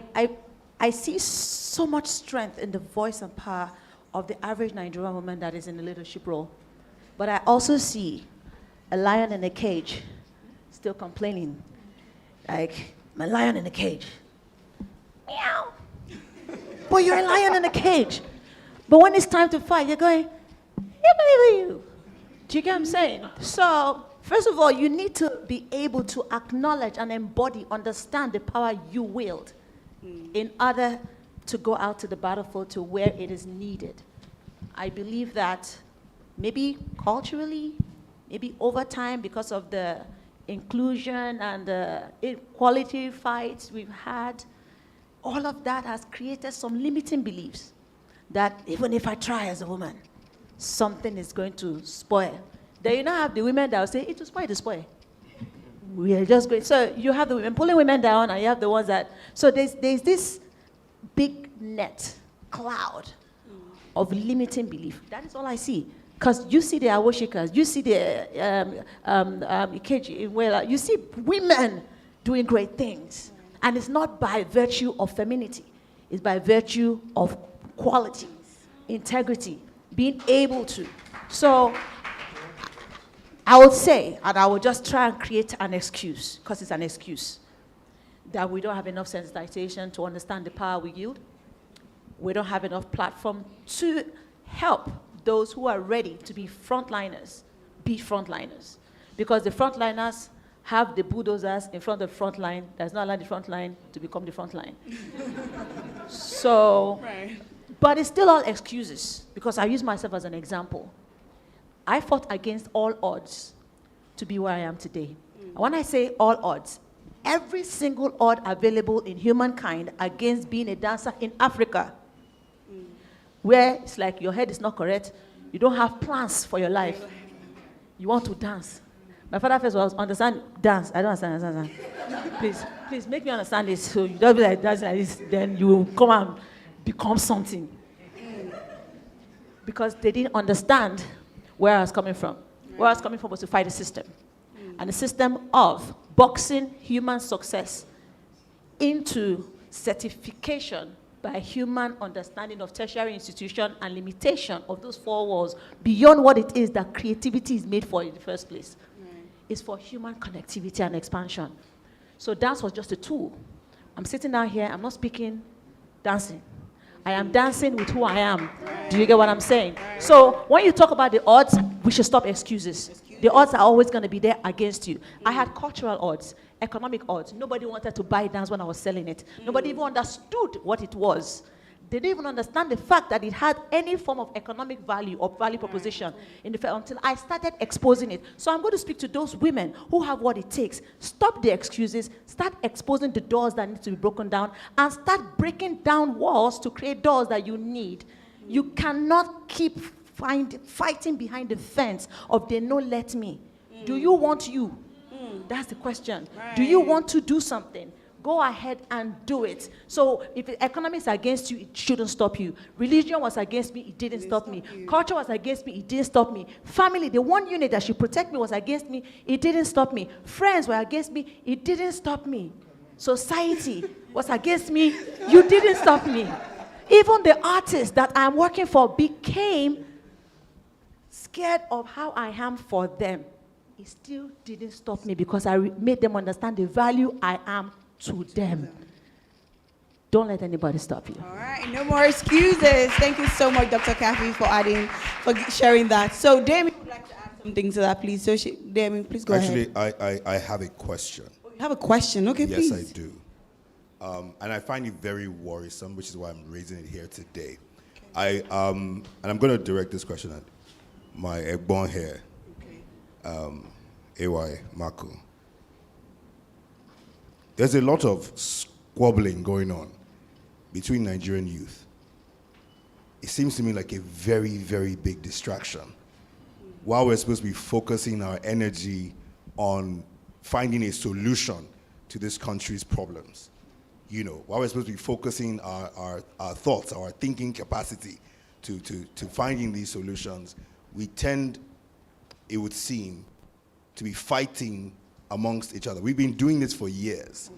see so much strength in the voice and power of the average Nigerian woman that is in a leadership role. But I also see a lion in a cage still complaining, like, I'm a lion in a cage. Meow. But you're a lion in a cage. But when it's time to fight, you're going, I believe you. Do you get what I'm saying? So, first of all, you need to be able to acknowledge and embody, understand the power you wield in order to go out to the battlefield to where it is needed. I believe that maybe culturally, maybe over time, because of the inclusion and the equality fights we've had, all of that has created some limiting beliefs that even if I try as a woman, something is going to spoil. Then you now have the women that will say, it will spoil, it will spoil. We are just going. So you have the women pulling women down, and you have the ones that, so there's this big net, cloud of limiting belief. That is all I see. Because you see the Awoshikers, you see the Ikeji, well, you see women doing great things. And it's not by virtue of femininity. It's by virtue of quality, integrity, being able to. So I would say, and I would just try and create an excuse, because it's an excuse, that we don't have enough sensitization to understand the power we yield. We don't have enough platform to help those who are ready to be frontliners, be frontliners. Because the frontliners have the bulldozers in front of the front line that's not allowed the front line to become the front line. So, right. But it's still all excuses, because I use myself as an example. I fought against all odds to be where I am today. And when I say all odds, every single odd available in humankind against being a dancer in Africa, where it's like your head is not correct, you don't have plans for your life, you want to dance. My father first was understand dance. I don't understand. Please make me understand this. So you don't be like dancing like this, then you will come and become something. Because they didn't understand where I was coming from. Where I was coming from was to fight a system. And the system of boxing human success into certification by human understanding of tertiary institution and limitation of those four walls beyond what it is that creativity is made for in the first place. Is for human connectivity and expansion. So dance was just a tool. I'm sitting down here, I'm not speaking, dancing. I am dancing with who I am. Do you get what I'm saying? So when you talk about the odds, we should stop excuses. The odds are always going to be there against you. I had cultural odds, economic odds. Nobody wanted to buy dance when I was selling it. Nobody even understood what it was. They didn't even understand the fact that it had any form of economic value or value proposition until I started exposing it. So I'm going to speak to those women who have what it takes. Stop the excuses, start exposing the doors that need to be broken down, and start breaking down walls to create doors that you need. You cannot keep fighting behind the fence of they no let me. Do you want you? That's the question. Right. Do you want to do something? Go ahead and do it. So if the economy is against you, it shouldn't stop you. Religion was against me, it didn't stop me. Culture was against me, it didn't stop me. Family, the one unit that should protect me was against me, it didn't stop me. Friends were against me, it didn't stop me. Society was against me, you didn't stop me. Even the artists that I'm working for became scared of how I am for them. It still didn't stop me because I made them understand the value I am to them. Don't let anybody stop you. All right, no more excuses. Thank you so much, Dr. Kathy, for sharing that. So, Damien would like to add something to that, please. So, Damien, please go ahead. Actually, I have a question. Oh, you have a question? Okay, yes, please. Yes, I do. And I find it very worrisome, which is why I'm raising it here today. And I'm going to direct this question at my Egbon here, AY Marco. There's a lot of squabbling going on between Nigerian youth. It seems to me like a very, very big distraction. While we're supposed to be focusing our energy on finding a solution to this country's problems, you know, while we're supposed to be focusing our thoughts, our thinking capacity to finding these solutions, we tend, it would seem, to be fighting amongst each other. We've been doing this for years.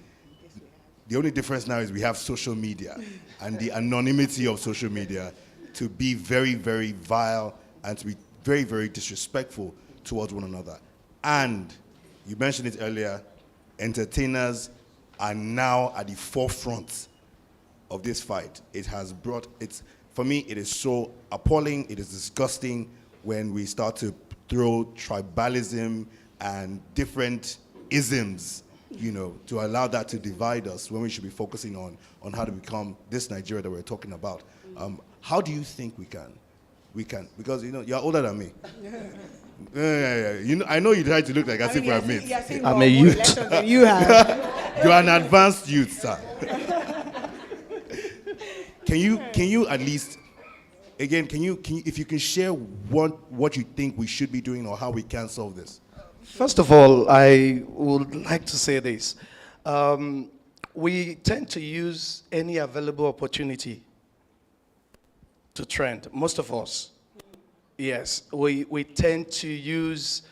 The only difference now is we have social media and the anonymity of social media to be very, very vile and to be very, very disrespectful towards one another. And you mentioned it earlier, entertainers are now at the forefront of this fight. It has brought, for me, it is so appalling, it is disgusting when we start to throw tribalism and different isms, you know, to allow that to divide us when we should be focusing on how to become this Nigeria that we're talking about. How do you think we can, because, you know, you're older than me. Yeah. You know, I know you try to look like as if we're mates. I'm a youth. You have. You're an advanced youth, sir. Can you at least, again, can you if you can share what you think we should be doing or how we can solve this? First of all, I would like to say this. We tend to use any available opportunity to trend, most of us. Yes, we tend to use,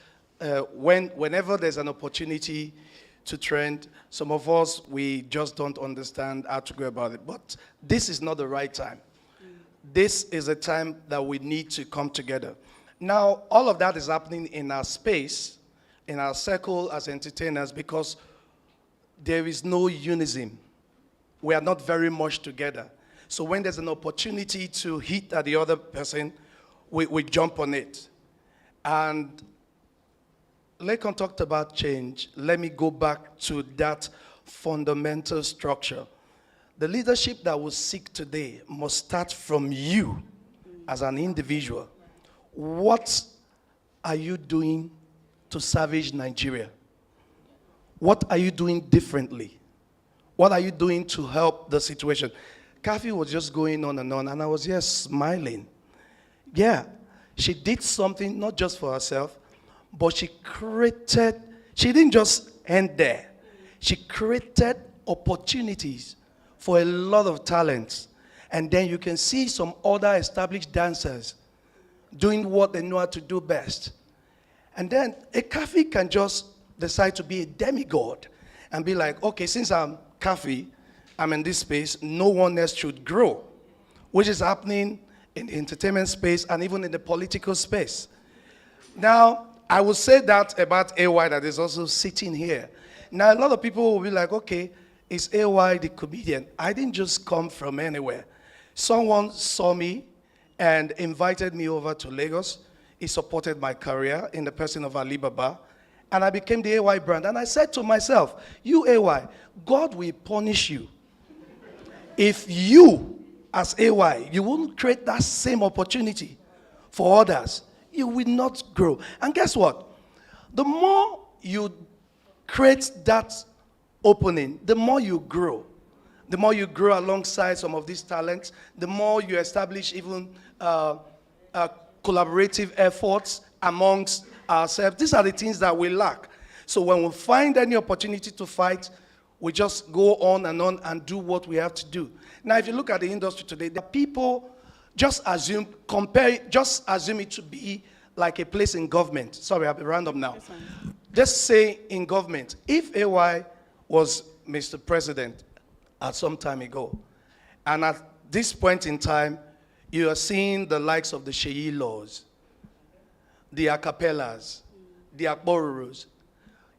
whenever there's an opportunity to trend, some of us, we just don't understand how to go about it. But this is not the right time. This is a time that we need to come together. Now, all of that is happening in our space, in our circle as entertainers, because there is no unison. We are not very much together. So when there's an opportunity to hit at the other person, we jump on it. And Lekon talked about change. Let me go back to that fundamental structure. The leadership that we seek today must start from you as an individual. What are you doing to salvage Nigeria? What are you doing differently? What are you doing to help the situation? Kathy was just going on, and I was just smiling. Yeah, she did something not just for herself, but she didn't just end there. She created opportunities for a lot of talents. And then you can see some other established dancers doing what they know how to do best. And then a Kathy can just decide to be a demigod and be like, okay, since I'm Kathy, I'm in this space, no one else should grow, which is happening in the entertainment space and even in the political space. Now, I will say that about AY that is also sitting here. Now, a lot of people will be like, okay, is AY the comedian? I didn't just come from anywhere. Someone saw me and invited me over to Lagos. He supported my career in the person of Alibaba, and I became the AY brand. And I said to myself, you AY, God will punish you if you, as AY, you won't create that same opportunity for others. You will not grow. And guess what? The more you create that opening, the more you grow. The more you grow alongside some of these talents, the more you establish even collaborative efforts amongst ourselves. These are the things that we lack. So when we find any opportunity to fight, we just go on and do what we have to do. Now, if you look at the industry today, the people just assume it to be like a place in government. Sorry, I'll be random now. Just say in government, if AY was Mr. President at some time ago, and at this point in time, you are seeing the likes of the Sheyi Laws, the acapellas, the Akbororos,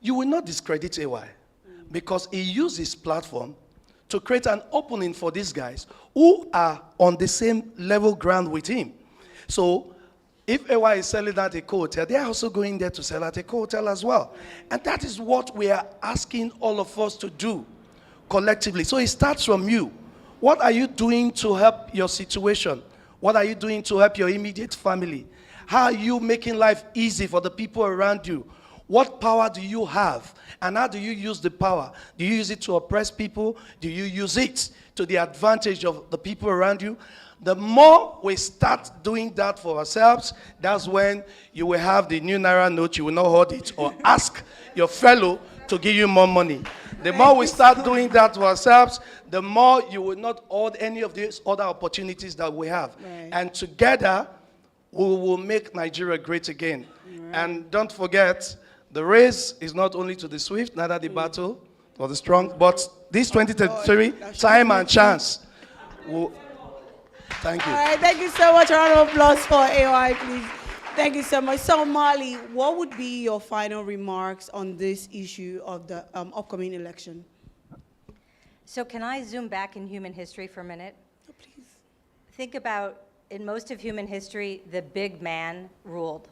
you will not discredit AY because he used his platform to create an opening for these guys who are on the same level ground with him. So if AY is selling at a co-hotel, they are also going there to sell at a co-hotel as well. And that is what we are asking all of us to do. collectively. So it starts from you. What are you doing to help your situation? What are you doing to help your immediate family? How are you making life easy for the people around you? What power do you have? And how do you use the power? Do you use it to oppress people? Do you use it to the advantage of the people around you? The more we start doing that for ourselves, that's when you will have the new Naira note, you will not hold it, or ask your fellow to give you more money. The more we start doing that to ourselves, the more you will not hold any of these other opportunities that we have. Right. And together, we will make Nigeria great again. Right. And don't forget, the race is not only to the swift, neither the battle for the strong, but this 2033, time and chance. Thank you. All right, thank you so much. A round of applause for AY, please. Thank you so much. So, Marley, what would be your final remarks on this issue of the upcoming election? So can I zoom back in human history for a minute? Oh, please. Think about, in most of human history, the big man ruled.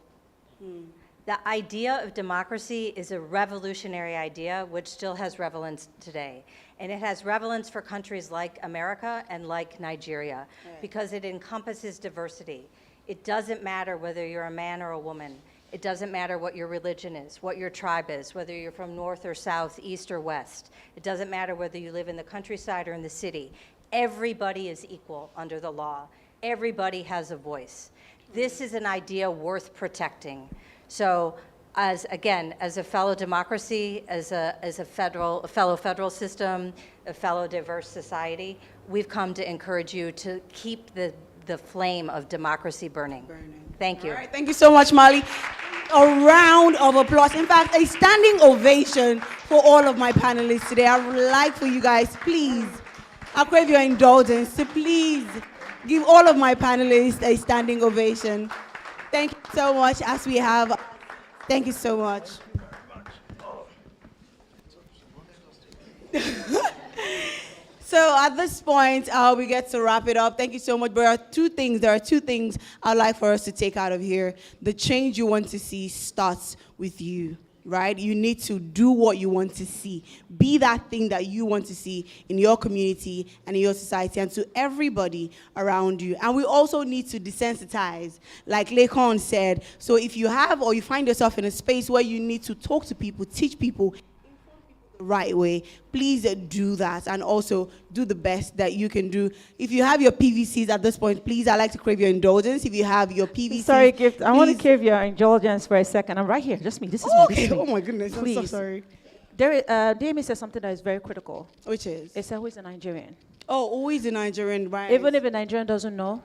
The idea of democracy is a revolutionary idea which still has relevance today. And it has relevance for countries like America and like Nigeria, because it encompasses diversity. It doesn't matter whether you're a man or a woman. It doesn't matter what your religion is, what your tribe is, whether you're from north or south, east or west. It doesn't matter whether you live in the countryside or in the city. Everybody is equal under the law. Everybody has a voice. This is an idea worth protecting. So, as a fellow democracy, as a fellow federal system, a fellow diverse society, we've come to encourage you to keep the flame of democracy burning. Thank you. All right, thank you so much, Marley. A round of applause. In fact, a standing ovation for all of my panelists today. I would like for you guys, please, I crave your indulgence to please give all of my panelists a standing ovation. Thank you so much, as we have. Thank you so much. So at this point, we get to wrap it up. Thank you so much. There are two things I'd like for us to take out of here. The change you want to see starts with you, right? You need to do what you want to see. Be that thing that you want to see in your community and in your society and to everybody around you. And we also need to desensitize, like Lekon said. So if you have or you find yourself in a space where you need to talk to people, teach people, right way, please do that, and also do the best that you can do. If you have your PVCs at this point, please, I'd like to crave your indulgence. If you have your PVCs, sorry, Gift, I want to crave your indulgence for a second. I'm right here, just me. This is me. Okay. This is me. Oh my goodness, please. I'm so sorry. DME said something that is very critical. Which is? It said, who is a Nigerian? Oh, who is a Nigerian, right? Even if a Nigerian doesn't know,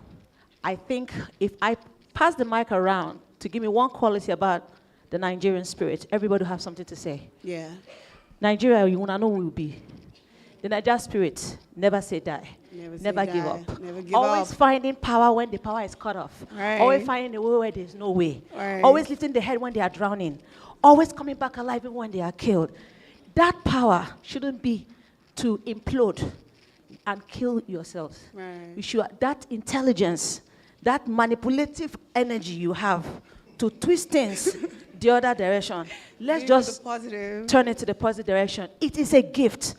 I think if I pass the mic around to give me one quality about the Nigerian spirit, everybody will have something to say. Yeah. Nigeria, you wanna know who will be. The Nigerian spirit, never say die. Never give up. Never give Always up. finding power when the power is cut off. Right. Always finding a way where there's no way. Right. Always lifting the head when they are drowning. Always coming back alive even when they are killed. That power shouldn't be to implode and kill yourselves. Right. You should, that intelligence, that manipulative energy you have to twist things the other direction. Let's just turn it to the positive direction. It is a gift.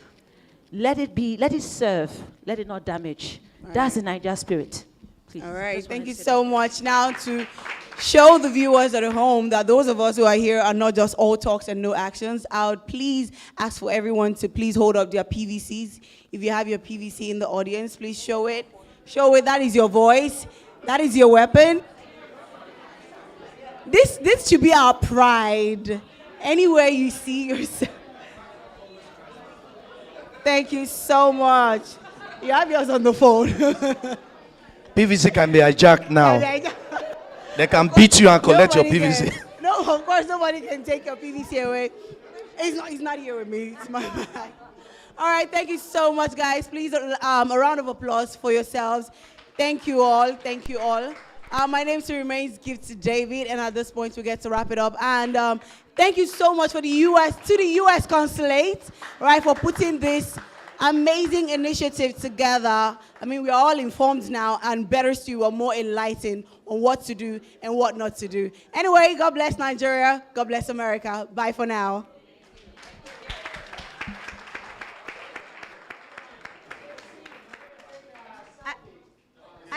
Let it be, let it serve, let it not damage. That's the Niger spirit. Please. All right, thank you so much. Now to show the viewers at home that those of us who are here are not just all talks and no actions, I would please ask for everyone to please hold up their PVCs. If you have your PVC in the audience, please show it. Show it, that is your voice. That is your weapon. This should be our pride. Anywhere you see yourself. Thank you so much. You have yours on the phone. PVC can be hijacked now. They can beat you and collect your PVC. No, of course, nobody can take your PVC away. It's not here with me. It's my bag. All right, thank you so much, guys. Please, a round of applause for yourselves. Thank you all. Thank you all. My name still remains Gift David, and at this point, we get to wrap it up. And thank you so much for the U.S. Consulate, right, for putting this amazing initiative together. I mean, we are all informed now, and better still, we're more enlightened on what to do and what not to do. Anyway, God bless Nigeria. God bless America. Bye for now.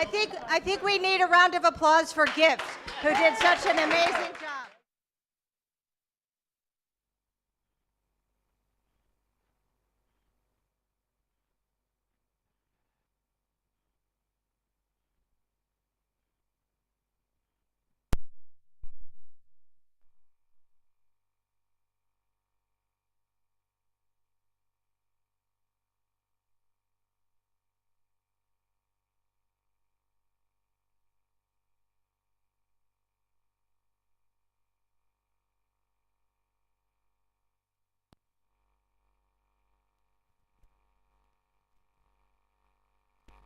I think we need a round of applause for Gift, who did such an amazing job.